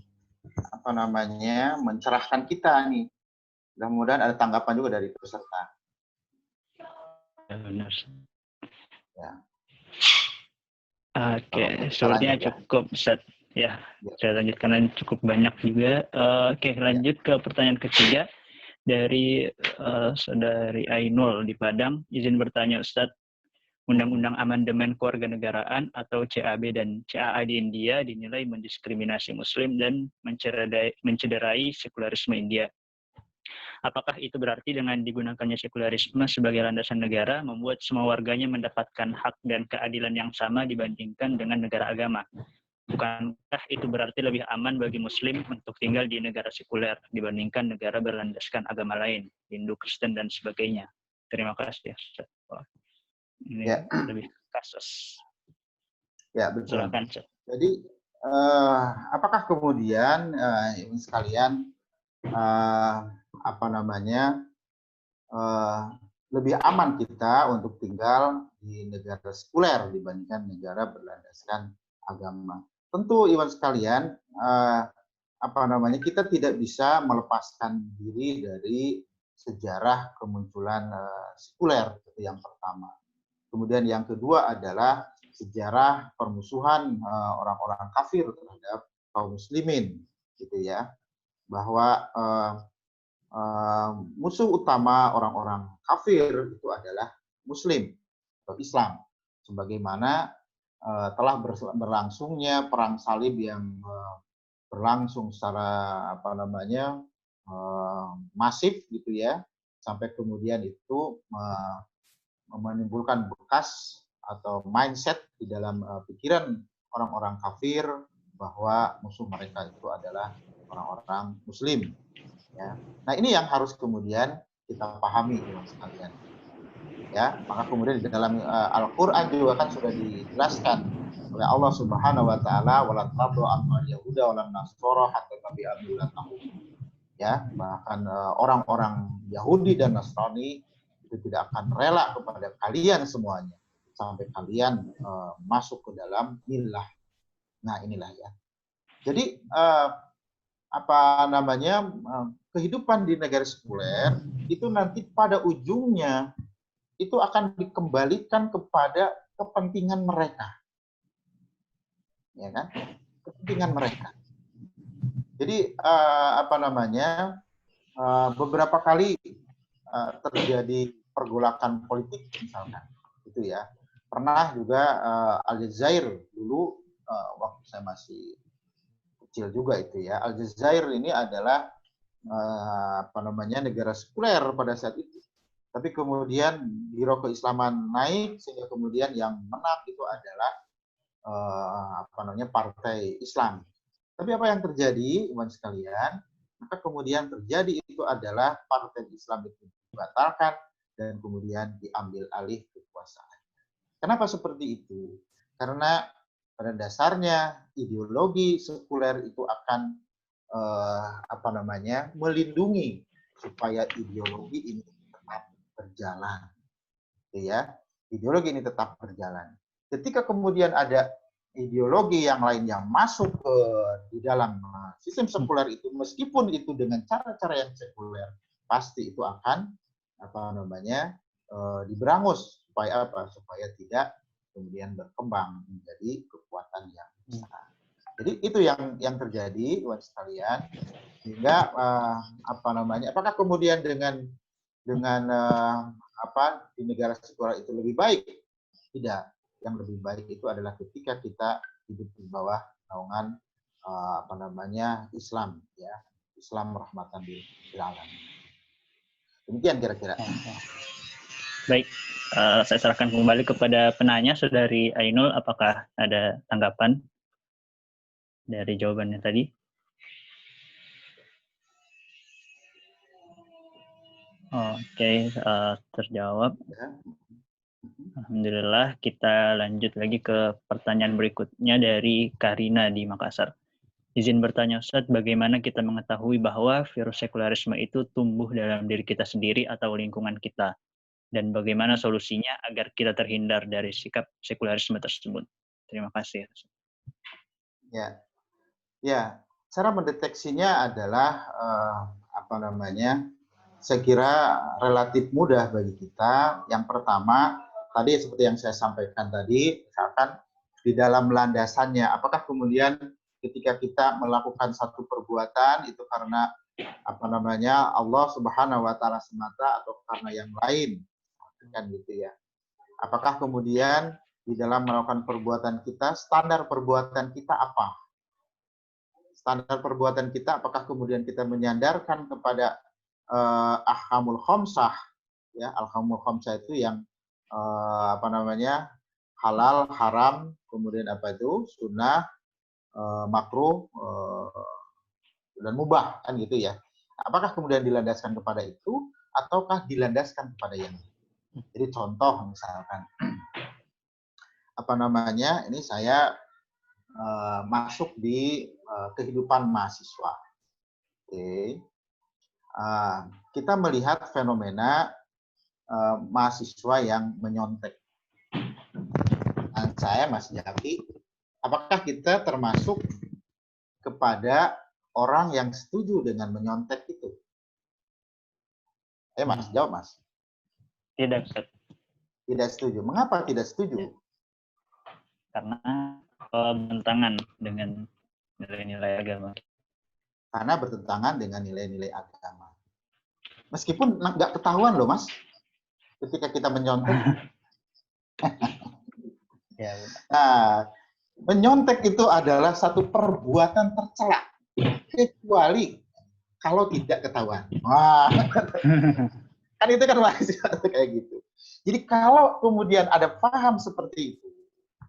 mencerahkan kita nih. Mudah-mudahan ada tanggapan juga dari peserta. Ya, benar. Ya. Oke, sepertinya cukup, Ustaz. Ya, saya lanjut karena cukup banyak juga. Oke, lanjut ke pertanyaan ketiga dari saudari Ainul di Padang. Izin bertanya, Ustaz. Undang-Undang Amandemen Kewarganegaraan atau CAB dan CAA di India dinilai mendiskriminasi Muslim dan mencederai sekularisme India. Apakah itu berarti dengan digunakannya sekularisme sebagai landasan negara membuat semua warganya mendapatkan hak dan keadilan yang sama dibandingkan dengan negara agama? Bukankah itu berarti lebih aman bagi Muslim untuk tinggal di negara sekuler dibandingkan negara berlandaskan agama lain, Hindu, Kristen, dan sebagainya? Terima kasih. Ini ya. Lebih kasus. Ya, betul. Silakan. Jadi, apakah kemudian sekalian lebih aman kita untuk tinggal di negara sekuler dibandingkan negara berlandaskan agama? Tentu Iwan sekalian, kita tidak bisa melepaskan diri dari sejarah kemunculan sekuler, itu yang pertama. Kemudian yang kedua adalah sejarah permusuhan orang-orang kafir terhadap kaum muslimin, gitu ya. Bahwa musuh utama orang-orang kafir itu adalah Muslim atau Islam. Sebagaimana telah berlangsungnya perang salib yang berlangsung secara masif, gitu ya, sampai kemudian itu menimbulkan bekas atau mindset di dalam pikiran orang-orang kafir bahwa musuh mereka itu adalah orang-orang Muslim. Ya. Nah ini yang harus kemudian kita pahami teman sekalian. Ya, maka kemudian di dalam Al-Quran juga kan sudah dijelaskan oleh Allah Subhanahu Wa Taala, "Walan tardu anhum yahuda walan nasara hatta tabi'a millatahum." Ya, bahkan orang-orang Yahudi dan Nasrani itu tidak akan rela kepada kalian semuanya sampai kalian masuk ke dalam millah. Nah inilah ya. Jadi kehidupan di negara sekuler itu nanti pada ujungnya itu akan dikembalikan kepada kepentingan mereka, ya kan? kepentingan mereka. Jadi beberapa kali terjadi pergolakan politik misalkan, gitu ya. Pernah juga Aljazair dulu waktu saya masih kecil juga itu ya. Aljazair ini adalah negara sekuler pada saat itu. Tapi kemudian biro keislaman naik sehingga kemudian yang menang itu adalah partai Islam. Tapi apa yang terjadi, teman sekalian? Maka kemudian terjadi itu adalah partai Islam itu dibatalkan dan kemudian diambil alih kekuasaan. Kenapa seperti itu? Karena pada dasarnya ideologi sekuler itu akan melindungi supaya ideologi ini tetap berjalan, ya. Ideologi ini tetap berjalan. Ketika kemudian ada ideologi yang lain yang masuk di dalam sistem sekuler itu, meskipun itu dengan cara-cara yang sekuler, pasti itu akan diberangus supaya apa? Supaya tidak kemudian berkembang menjadi kekuatan yang besar. Jadi itu yang terjadi, teman sekalian. Sehingga apakah kemudian dengan di negara sekuler itu lebih baik? Tidak. Yang lebih baik itu adalah ketika kita hidup di bawah naungan Islam, ya, Islam rahmatan lil alamin. Demikian kira-kira. Baik, saya serahkan kembali kepada penanya, Saudari Ainul, apakah ada tanggapan dari jawabannya tadi? Oke, terjawab. Alhamdulillah, kita lanjut lagi ke pertanyaan berikutnya dari Karina di Makassar. Izin bertanya, Ustaz, bagaimana kita mengetahui bahwa virus sekularisme itu tumbuh dalam diri kita sendiri atau lingkungan kita? Dan bagaimana solusinya agar kita terhindar dari sikap sekularisme tersebut? Terima kasih. Ya, cara mendeteksinya adalah saya kira relatif mudah bagi kita. Yang pertama, tadi seperti yang saya sampaikan tadi, misalkan di dalam landasannya, apakah kemudian ketika kita melakukan satu perbuatan itu karena Allah Subhanahu wa taala semata atau karena yang lain, kan gitu ya. Apakah kemudian di dalam melakukan perbuatan kita, standar perbuatan kita apa? Standar perbuatan kita apakah kemudian kita menyandarkan kepada ahkamul khamsah, ya, al-ahkamul khamsah itu yang halal, haram, kemudian sunnah, makruh, dan mubah, kan gitu ya. Apakah kemudian dilandaskan kepada itu ataukah dilandaskan kepada yang lain? Jadi contoh misalkan ini saya masuk di kehidupan mahasiswa. Oke. Kita melihat fenomena mahasiswa yang menyontek. Dan saya, Mas Jaki, apakah kita termasuk kepada orang yang setuju dengan menyontek itu? Mas, jawab, Mas. Tidak, Ustaz. Tidak setuju. Mengapa tidak setuju? Karena bertentangan dengan nilai-nilai agama. Karena bertentangan dengan nilai-nilai agama. Meskipun nggak ketahuan loh, Mas, ketika kita menyontek. Ya, nah, menyontek itu adalah satu perbuatan tercela, kecuali kalau tidak ketahuan. Wah, kan itu kan mahasiswa kayak gitu. Jadi kalau kemudian ada paham seperti itu,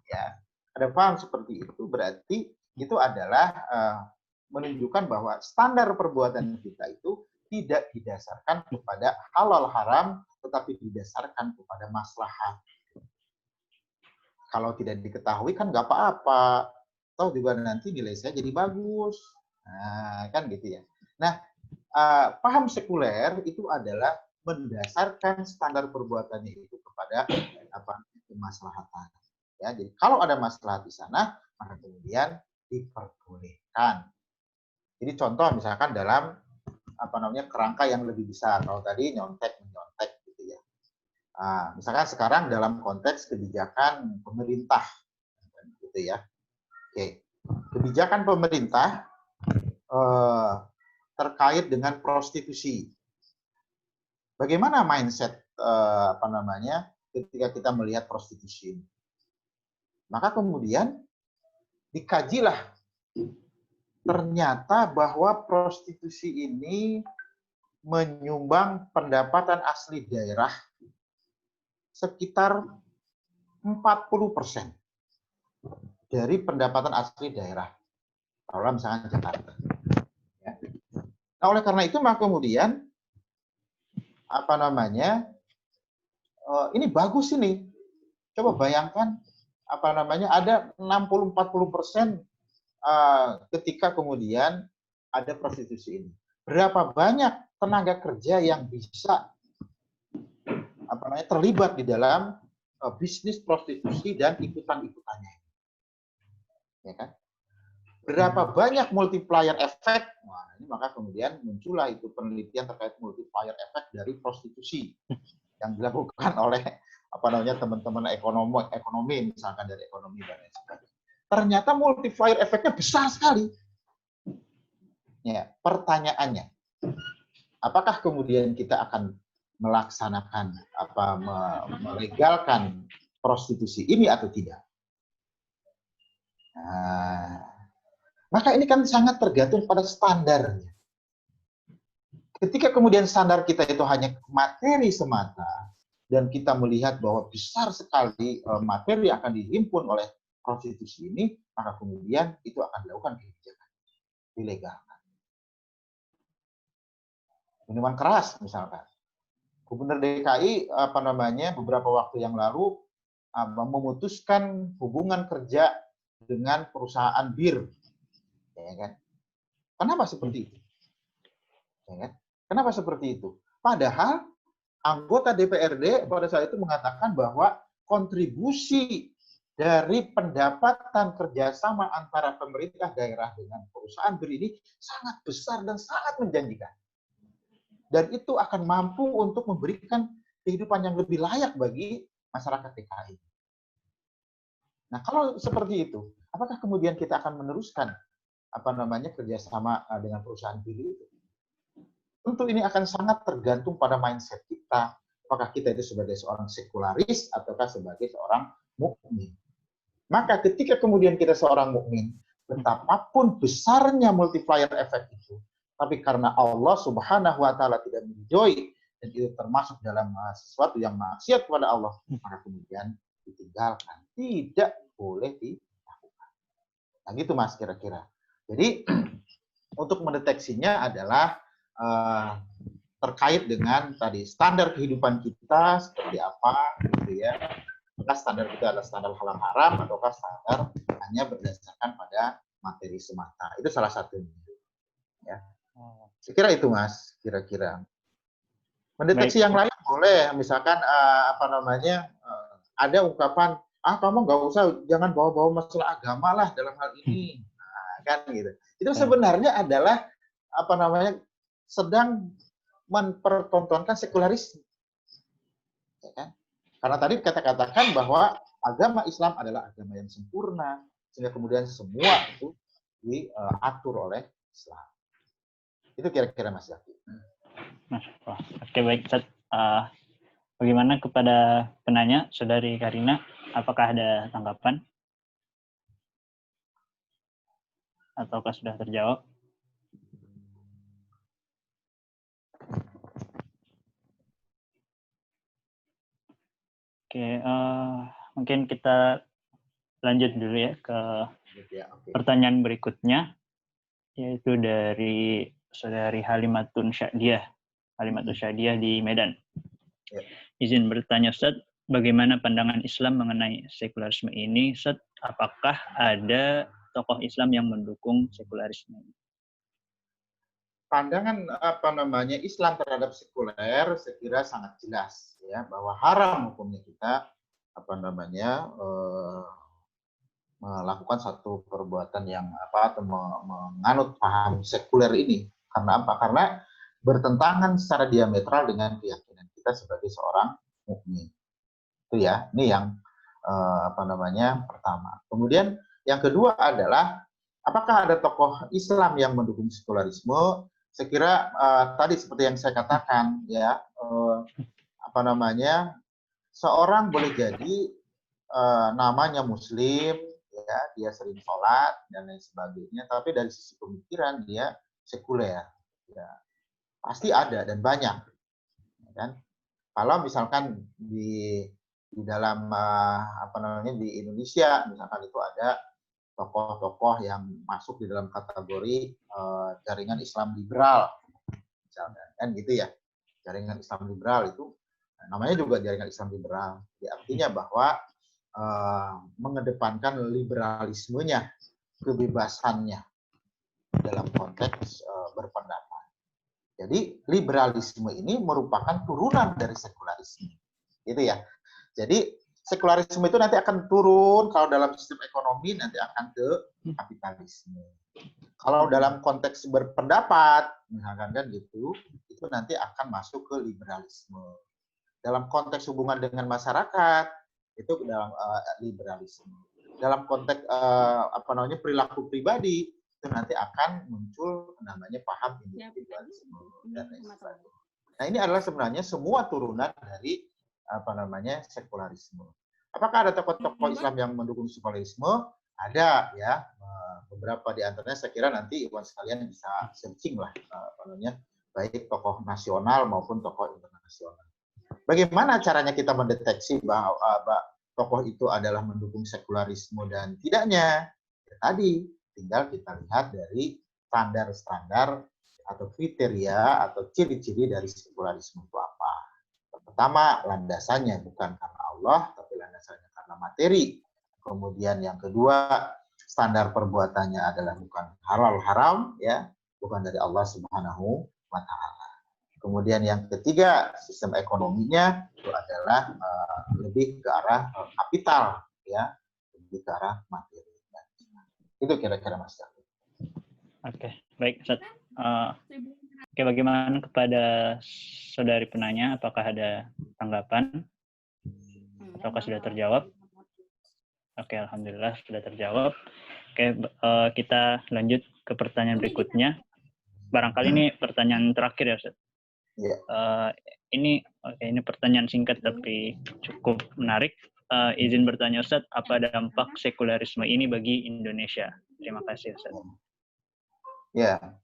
ya, ada paham seperti itu, berarti itu adalah menunjukkan bahwa standar perbuatan kita itu tidak didasarkan kepada halal haram, tetapi didasarkan kepada maslahat. Kalau tidak diketahui kan nggak apa-apa, toh juga nanti nilai saya jadi bagus, nah, kan gitu ya. Nah, paham sekuler itu adalah mendasarkan standar perbuatannya itu kepada kemaslahatan. Ya, jadi kalau ada maslahat di sana, maka kemudian diperbolehkan. Jadi contoh misalkan dalam kerangka yang lebih besar. Kalau tadi nyontek gitu ya. Misalkan sekarang dalam konteks kebijakan pemerintah gitu ya. Oke. kebijakan pemerintah terkait dengan prostitusi. Bagaimana mindset ketika kita melihat prostitusi ini? Maka kemudian dikajilah, ternyata bahwa prostitusi ini menyumbang pendapatan asli daerah sekitar 40% dari pendapatan asli daerah. Kalau misalnya Jakarta. Ya. Nah, oleh karena itu maka kemudian ini bagus ini. Coba bayangkan ada 60-40% ketika kemudian ada prostitusi ini. Berapa banyak tenaga kerja yang bisa terlibat di dalam bisnis prostitusi dan ikutan-ikutannya. Ya kan? Berapa banyak multiplier efek? Nah, ini maka kemudian muncullah itu penelitian terkait multiplier efek dari prostitusi yang dilakukan oleh teman-teman ekonomi misalkan dari ekonomi dan lain sebagainya. Ternyata multiplier efeknya besar sekali. Ya, pertanyaannya, apakah kemudian kita akan melaksanakan melegalkan prostitusi ini atau tidak? Nah, maka ini kan sangat tergantung pada standarnya. Ketika kemudian standar kita itu hanya materi semata, dan kita melihat bahwa besar sekali materi yang akan dihimpun oleh prostitusi ini, maka kemudian itu akan dilakukan kebijakan, dilegalkan. Minuman keras misalkan. Gubernur DKI beberapa waktu yang lalu memutuskan hubungan kerja dengan perusahaan bir. Ya kan? Kenapa seperti itu? Ya kan? Kenapa seperti itu? Padahal anggota DPRD pada saat itu mengatakan bahwa kontribusi dari pendapatan kerjasama antara pemerintah daerah dengan perusahaan bir ini sangat besar dan sangat menjanjikan. Dan itu akan mampu untuk memberikan kehidupan yang lebih layak bagi masyarakat DKI. Nah, kalau seperti itu, apakah kemudian kita akan meneruskan kerjasama dengan perusahaan bir itu? Tentu ini akan sangat tergantung pada mindset kita. Apakah kita itu sebagai seorang sekularis ataukah sebagai seorang mukmin. Maka ketika kemudian kita seorang mukmin, betapapun besarnya multiplier efek itu, tapi karena Allah Subhanahu wa taala tidak meridhoi dan itu termasuk dalam sesuatu yang maksiat kepada Allah, maka kemudian ditinggalkan, tidak boleh dilakukan. Nah, gitu Mas kira-kira. Jadi untuk mendeteksinya adalah terkait dengan tadi standar kehidupan kita seperti apa gitu ya. Apakah standar kita adalah standar halal haram ataukah standar hanya berdasarkan pada materi semata. Itu salah satunya. Ya. Saya kira itu Mas, kira-kira. Mendeteksi yang lain boleh, misalkan ada ungkapan, kamu nggak usah, jangan bawa-bawa masalah agama lah dalam hal ini, nah, kan gitu. Itu sebenarnya adalah sedang mempertontonkan sekularisme, ya kan? Karena tadi katakan bahwa agama Islam adalah agama yang sempurna, sehingga kemudian semua itu diatur oleh Islam. Itu kira-kira Mas Zaki. Oke, baik. Bagaimana kepada penanya, Saudari Karina? Apakah ada tanggapan? Ataukah sudah terjawab? Oke, mungkin kita lanjut dulu ya ke pertanyaan berikutnya, yaitu dari Saudari Halimatun Syadiah di Medan. Izin bertanya, Ustaz, bagaimana pandangan Islam mengenai sekularisme ini? Ustaz, apakah ada tokoh Islam yang mendukung sekularisme ini? Pandangan Islam terhadap sekuler saya kira sangat jelas ya, bahwa haram hukumnya kita melakukan satu perbuatan yang menganut paham sekuler ini. Karena apa? Karena bertentangan secara diametral dengan keyakinan kita sebagai seorang mukmin. Itu ya, ini yang pertama. Kemudian yang kedua adalah Apakah ada tokoh Islam yang mendukung sekularisme? Saya kira tadi seperti yang saya katakan, ya, apa namanya, seorang boleh jadi namanya Muslim, ya, dia sering sholat dan lain sebagainya, tapi dari sisi pemikiran dia sekuler, ya, pasti ada dan banyak, ya kan? Kalau misalkan di dalam apa namanya di Indonesia, misalkan itu ada tokoh-tokoh yang masuk di dalam kategori jaringan Islam liberal, misalnya, kan gitu ya. Jaringan Islam liberal itu namanya juga jaringan Islam liberal. Jadi artinya bahwa mengedepankan liberalismenya, kebebasannya dalam konteks berpendapat. Jadi liberalisme ini merupakan turunan dari sekularisme, gitu ya. Jadi sekularisme itu nanti akan turun kalau dalam sistem ekonomi nanti akan ke kapitalisme. Kalau dalam konteks berpendapat, misalkan kan gitu, itu nanti akan masuk ke liberalisme. Dalam konteks hubungan dengan masyarakat, itu dalam liberalisme. Dalam konteks apa namanya perilaku pribadi, itu nanti akan muncul namanya paham individualisme dan lain sebagainya. Nah, ini adalah sebenarnya semua turunan dari apa namanya sekularisme. Apakah ada tokoh-tokoh Islam yang mendukung sekularisme? Ada, ya, beberapa di antaranya. Saya kira nanti Iwan sekalian bisa searching lah, apa namanya, baik tokoh nasional maupun tokoh internasional. Bagaimana caranya kita mendeteksi bahwa tokoh itu adalah mendukung sekularisme dan tidaknya? Ya, tadi tinggal kita lihat dari standar-standar atau kriteria atau ciri-ciri dari sekularisme itu apa. Pertama, landasannya bukan karena Allah, tapi landasannya karena materi. Kemudian yang kedua, standar perbuatannya adalah bukan halal haram, ya, bukan dari Allah Subhanahu wa Ta'ala. Kemudian yang ketiga, sistem ekonominya itu adalah lebih ke arah kapital, ya, lebih ke arah materi. Itu kira-kira Mas Jafri. Oke, baik Ustaz. Oke, bagaimana kepada saudari penanya? Apakah ada tanggapan? Apakah sudah terjawab? Oke, alhamdulillah sudah terjawab. Oke, kita lanjut ke pertanyaan berikutnya. Barangkali ini pertanyaan terakhir ya, Ustaz. Ya. Ini pertanyaan singkat tapi cukup menarik. Izin bertanya Ustaz, apa dampak sekularisme ini bagi Indonesia? Terima kasih Ustaz. Ya.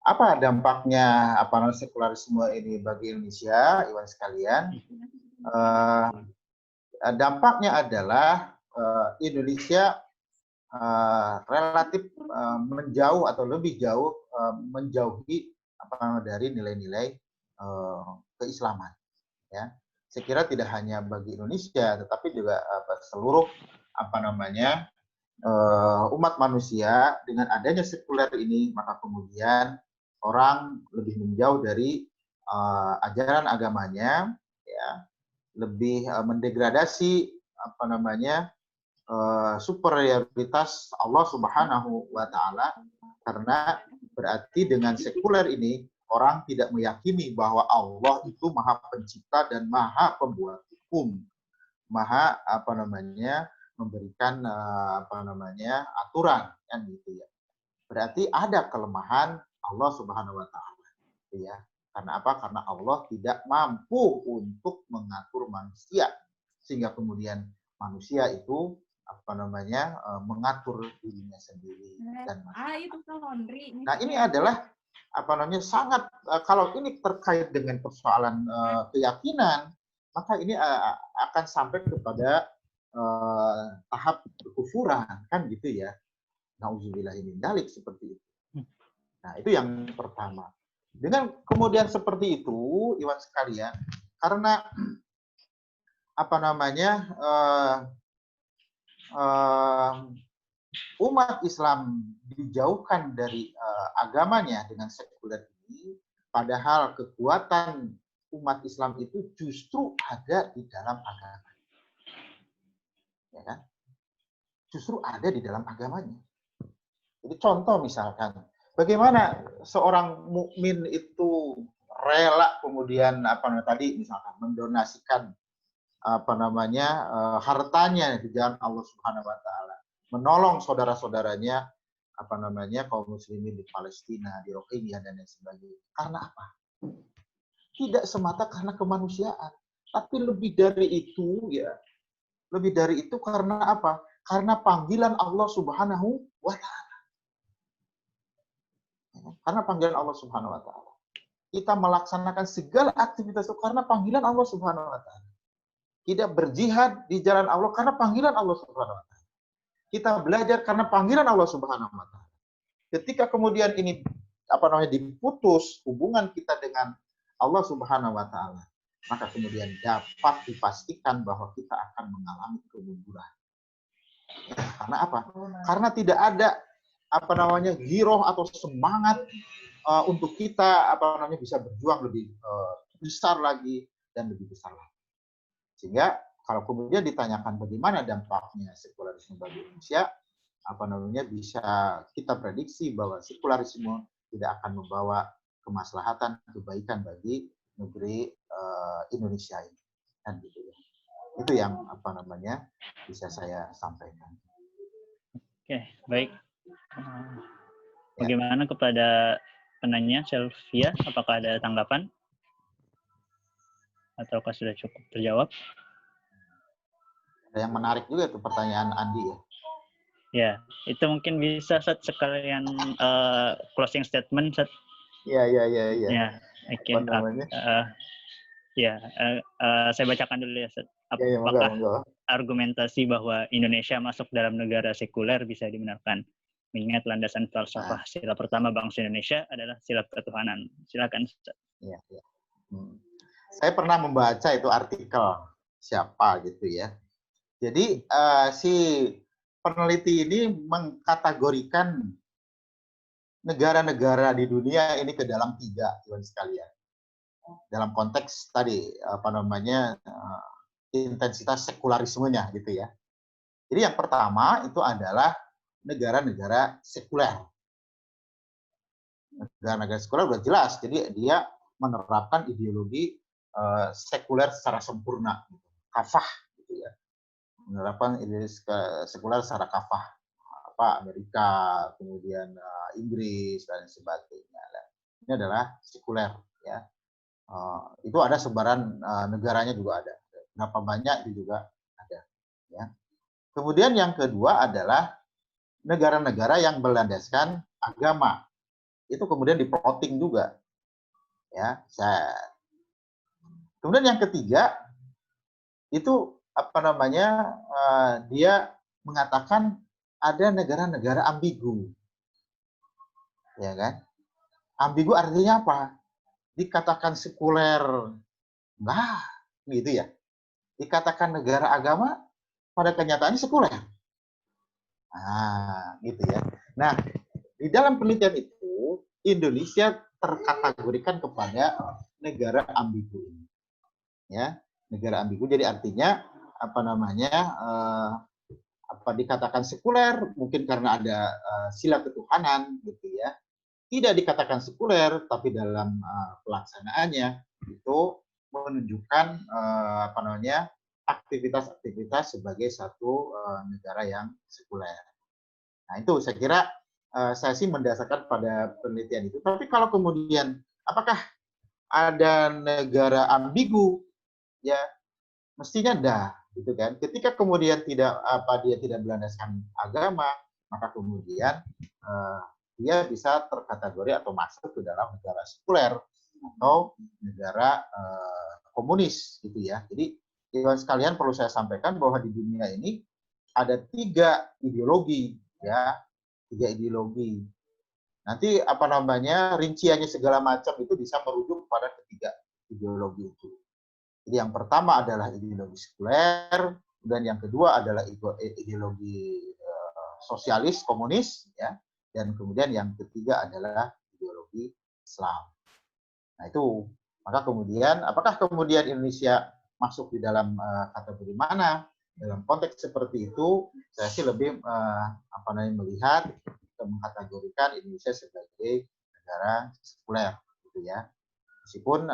Apa dampaknya sekularisme ini bagi Indonesia, Iwan sekalian? Dampaknya adalah Indonesia relatif menjauh atau lebih jauh menjauhi dari nilai-nilai keislaman. Ya, saya kira tidak hanya bagi Indonesia, tetapi juga seluruh umat manusia. Dengan adanya sekuler ini, maka kemudian orang lebih menjauh dari ajaran agamanya, ya, lebih mendegradasi superioritas Allah Subhanahu wa Ta'ala, karena berarti dengan sekuler ini orang tidak meyakini bahwa Allah itu Maha Pencipta dan Maha Pembuat hukum, Maha memberikan aturan, kan gitu ya. Berarti ada kelemahan Allah Subhanahu wa Ta'ala, ya. Karena apa? Karena Allah tidak mampu untuk mengatur manusia, sehingga kemudian manusia itu mengatur dirinya sendiri dan masyarakat. Nah, ini adalah sangat, kalau ini terkait dengan persoalan keyakinan, maka ini akan sampai kepada tahap kekufuran, kan gitu ya. Nauzubillahi min dzalik, seperti itu. Nah, itu yang pertama. Dengan kemudian seperti itu, Iwan sekalian, karena umat Islam dijauhkan dari agamanya dengan sekuler ini, padahal kekuatan umat Islam itu justru ada di dalam agama. Ya kan? Justru ada di dalam agamanya. Jadi contoh misalkan, bagaimana seorang mukmin itu rela kemudian misalkan mendonasikan hartanya di jalan Allah Subhanahu wa Ta'ala, menolong saudara-saudaranya kaum muslimin di Palestina, di Rohingya dan lain sebagainya. Karena apa? Tidak semata karena kemanusiaan, tapi lebih dari itu ya. Lebih dari itu karena apa? Karena panggilan Allah Subhanahu wa taala. Karena panggilan Allah Subhanahu wa taala. Kita melaksanakan segala aktivitas itu karena panggilan Allah Subhanahu wa taala. Kita berjihad di jalan Allah karena panggilan Allah Subhanahu wa taala. Kita belajar karena panggilan Allah Subhanahu wa taala. Ketika kemudian ini diputus hubungan kita dengan Allah Subhanahu wa taala, maka kemudian dapat dipastikan bahwa kita akan mengalami kemunduran. Ya, karena apa? Karena tidak ada giroh atau semangat untuk kita bisa berjuang lebih besar lagi dan lebih besar lagi. Sehingga kalau kemudian ditanyakan bagaimana dampaknya sekularisme bagi Indonesia, bisa kita prediksi bahwa sekularisme tidak akan membawa kemaslahatan, kebaikan bagi negeri Indonesia ini. Kan gitu ya. Itu yang bisa saya sampaikan. Oke, baik. Bagaimana kepada penanya Sylvia, apakah ada tanggapan? Ataukah sudah cukup terjawab? Ada yang menarik juga tuh pertanyaan Andi ya. Ya, itu mungkin bisa sekalian closing statement. Iya. Ya, oke. Saya bacakan dulu ya. Apakah argumentasi bahwa Indonesia masuk dalam negara sekuler bisa dibenarkan? Mengingat landasan falsafah sila pertama bangsa Indonesia adalah sila ketuhanan. Silakan. Iya. Saya pernah membaca itu artikel siapa gitu ya. Jadi si peneliti ini mengkategorikan negara-negara di dunia ini ke dalam 3, teman sekalian. Dalam konteks tadi intensitas sekularismenya gitu ya. Jadi yang pertama itu adalah negara-negara sekuler. Negara-negara sekuler sudah jelas, jadi dia menerapkan ideologi sekuler secara sempurna, kafah gitu ya. Menerapkan ideologi sekuler secara kafah, Amerika, kemudian Inggris dan sebagainya. Ini adalah sekuler ya. Itu ada sebaran negaranya juga ada. Berapa banyak itu juga ada ya. Kemudian yang kedua adalah negara-negara yang berlandaskan agama. Itu kemudian diplotting juga. Ya, kemudian yang ketiga itu dia mengatakan ada negara-negara ambigu. Ya kan? Ambigu artinya apa? Dikatakan sekuler, nah, gitu ya. Dikatakan negara agama, pada kenyataannya sekuler. Nah, gitu ya. Nah, di dalam penelitian itu, Indonesia terkategorikan kepada negara ambigu ini. Ya, negara ambigu. Jadi artinya dikatakan sekuler mungkin karena ada sila ketuhanan gitu ya. Tidak dikatakan sekuler, tapi dalam pelaksanaannya itu menunjukkan aktivitas-aktivitas sebagai satu negara yang sekuler. Nah itu saya kira saya sih mendasarkan pada penelitian itu. Tapi kalau kemudian apakah ada negara ambigu? Ya mestinya ada, gitu kan. Ketika kemudian dia tidak berlandaskan agama, maka kemudian dia bisa terkategori atau masuk ke dalam negara sekuler atau negara komunis gitu ya. Jadi teman sekalian perlu saya sampaikan bahwa di dunia ini ada 3 ideologi ya, 3 ideologi. Nanti rinciannya segala macam itu bisa merujuk pada ketiga ideologi itu. Jadi yang pertama adalah ideologi sekuler, dan yang kedua adalah ideologi sosialis komunis ya. Dan kemudian yang ketiga adalah ideologi Islam. Nah itu, maka kemudian apakah kemudian Indonesia masuk di dalam kategori mana? Dalam konteks seperti itu, saya sih lebih melihat mengkategorikan Indonesia sebagai negara sekuler, gitu ya. Meskipun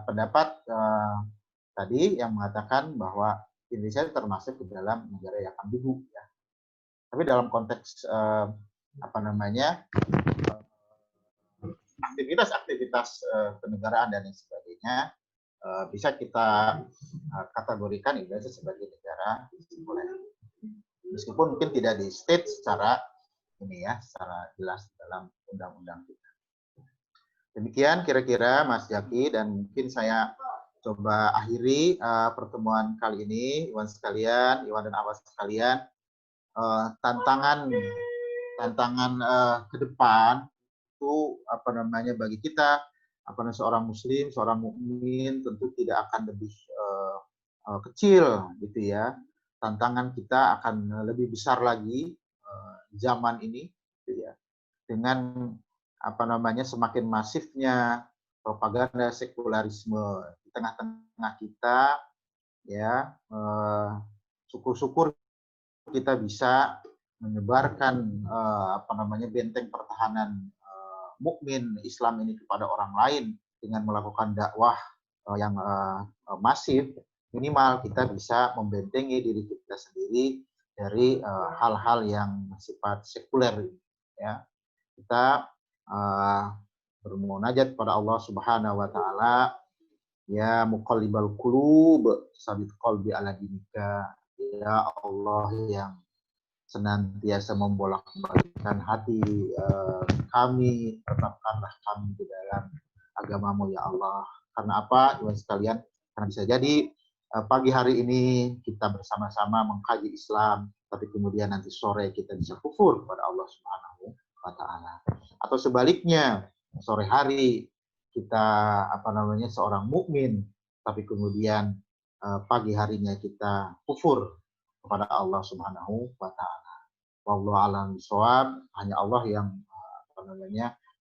pendapat tadi yang mengatakan bahwa Indonesia termasuk ke dalam negara yang ambigu, ya. Tapi dalam konteks aktivitas kenegaraan dan lain sebagainya bisa kita kategorikan Indonesia sebagai negara sekuler. Meskipun mungkin tidak di state secara jelas dalam undang-undang kita. Demikian kira-kira Mas Jaki, dan mungkin saya coba akhiri pertemuan kali ini, Iwan dan Awas sekalian. Tantangan ke depan itu bagi kita seorang muslim, seorang mukmin tentu tidak akan lebih kecil gitu ya. Tantangan kita akan lebih besar lagi zaman ini gitu ya. Dengan semakin masifnya propaganda sekularisme di tengah-tengah kita ya, syukur-syukur kita bisa menyebarkan benteng pertahanan mukmin Islam ini kepada orang lain dengan melakukan dakwah yang masif. Minimal kita bisa membentengi diri kita sendiri dari hal-hal yang bersifat sekuler ya. Kita bermunajat kepada Allah Subhanahu wa taala, ya muqallibal qulub sabit qalbi ala dinika. Ya Allah yang senantiasa membolak-balikkan hati kami, tetapkanlah kami di dalam agamamu ya Allah. Karena apa, Iwan sekalian? Karena bisa jadi pagi hari ini kita bersama-sama mengkaji Islam, tapi kemudian nanti sore kita bisa kufur kepada Allah Subhanahu wa taala. Atau sebaliknya, sore hari kita seorang mukmin, tapi kemudian pagi harinya kita kufur kepada Allah Subhanahu wa taala. Wallahu a'lam bishawab. Hanya Allah yang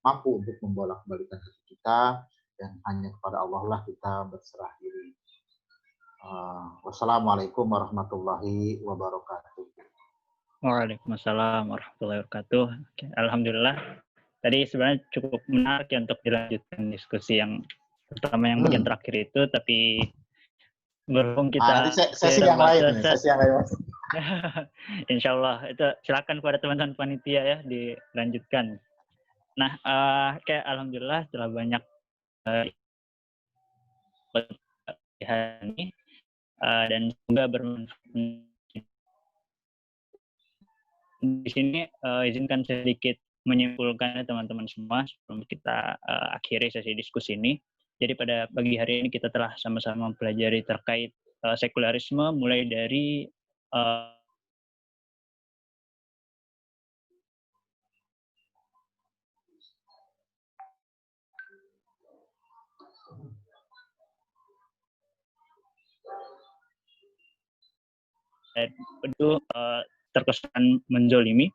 mampu untuk membolak-balikkan hati kita, dan hanya kepada Allah lah kita berserah diri. Wassalamualaikum warahmatullahi wabarakatuh. Waalaikumsalam warahmatullahi wabarakatuh. Oke, alhamdulillah. Tadi sebenarnya cukup menarik ya untuk dilanjutkan diskusi yang pertama yang bagian terakhir itu, tapi berhubung kita sesi yang lain. Insya Allah itu silakan kepada teman-teman panitia ya dilanjutkan. Nah, alhamdulillah setelah banyak ini dan semoga bermanfaat. Di sini izinkan sedikit menyimpulkan teman-teman semua sebelum kita akhiri sesi diskusi ini. Jadi pada pagi hari ini kita telah sama-sama mempelajari terkait sekularisme, mulai dari itu terkesan menzolimi,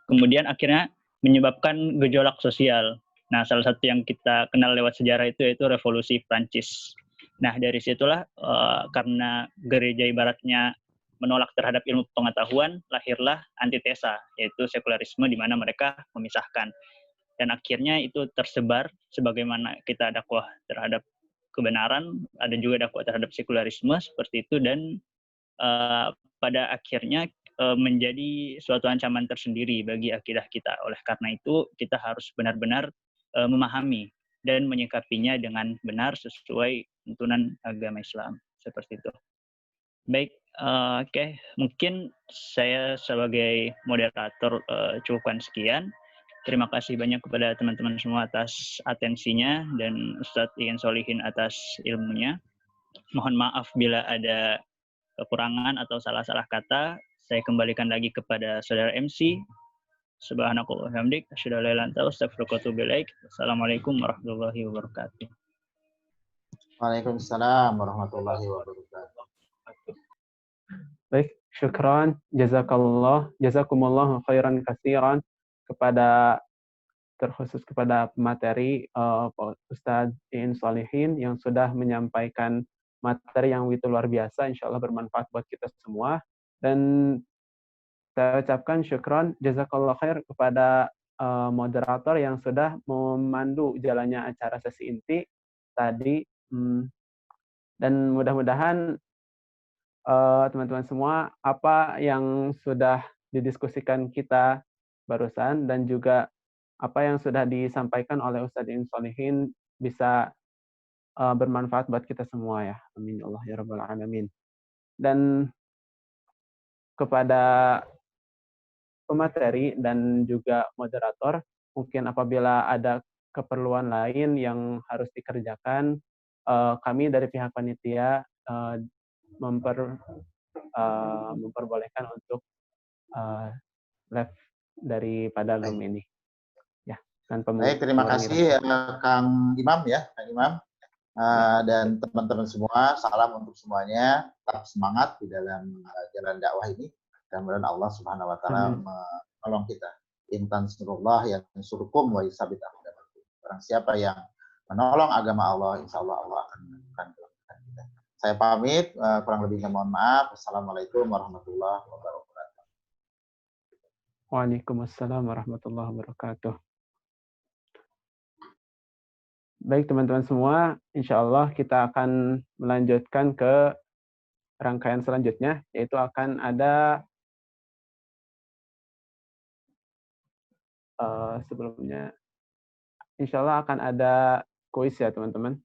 kemudian akhirnya menyebabkan gejolak sosial. Nah, salah satu yang kita kenal lewat sejarah itu yaitu revolusi Prancis. Nah, dari situlah karena gereja ibaratnya menolak terhadap ilmu pengetahuan, lahirlah antitesa, yaitu sekularisme di mana mereka memisahkan. Dan akhirnya itu tersebar sebagaimana kita dakwah terhadap kebenaran, ada juga dakwah terhadap sekularisme seperti itu, dan pada akhirnya menjadi suatu ancaman tersendiri bagi akidah kita. Oleh karena itu, kita harus benar-benar memahami dan menyikapinya dengan benar sesuai tuntunan agama Islam. Seperti itu. Baik, mungkin saya sebagai moderator cukupkan sekian. Terima kasih banyak kepada teman-teman semua atas atensinya, dan Ustadz Ian Solihin atas ilmunya. Mohon maaf bila ada kekurangan atau salah-salah kata. Saya kembalikan lagi kepada saudara MC. Subhanakallahumma wa bihamdik, asyhadu an la ilaha illa anta, astaghfiruka wa atubu ilaik. Wassalamualaikum warahmatullahi wabarakatuh. Waalaikumsalam warahmatullahi wabarakatuh. Baik, syukran, jazakumullah khairan katsiran terkhusus kepada pemateri Ustadz Iin Solihin yang sudah menyampaikan materi yang begitu luar biasa, insya Allah bermanfaat buat kita semua. Dan saya ucapkan syukron, jazakallah khair kepada moderator yang sudah memandu jalannya acara sesi inti tadi. Dan mudah-mudahan teman-teman semua, apa yang sudah didiskusikan kita barusan, dan juga apa yang sudah disampaikan oleh Ustadz Im Solihin bisa bermanfaat buat kita semua ya. Amin Allah ya rabbal alamin. Dan kepada pemateri dan juga moderator, mungkin apabila ada keperluan lain yang harus dikerjakan, kami dari pihak panitia memperbolehkan untuk live daripada room ini. Ya, tanpa Baik, terima mengurangi kasih Kang Imam ya, Kang Imam. Dan teman-teman semua, salam untuk semuanya. Tetap semangat di dalam jalan dakwah ini. Dan mudah-mudahan Allah Subhanahu wa taala menolong kita. In tansurullah yansurkum wa yusabit aqdamakum. Barang siapa yang menolong agama Allah, insya Allah Allah akan menemukan kebaikan kita. Saya pamit, kurang lebihnya mohon maaf. Assalamualaikum warahmatullahi wabarakatuh. Waalaikumsalam warahmatullahi wabarakatuh. Baik teman-teman semua, insya Allah kita akan melanjutkan ke rangkaian selanjutnya, yaitu akan ada sebelumnya, insya Allah akan ada kuis ya teman-teman.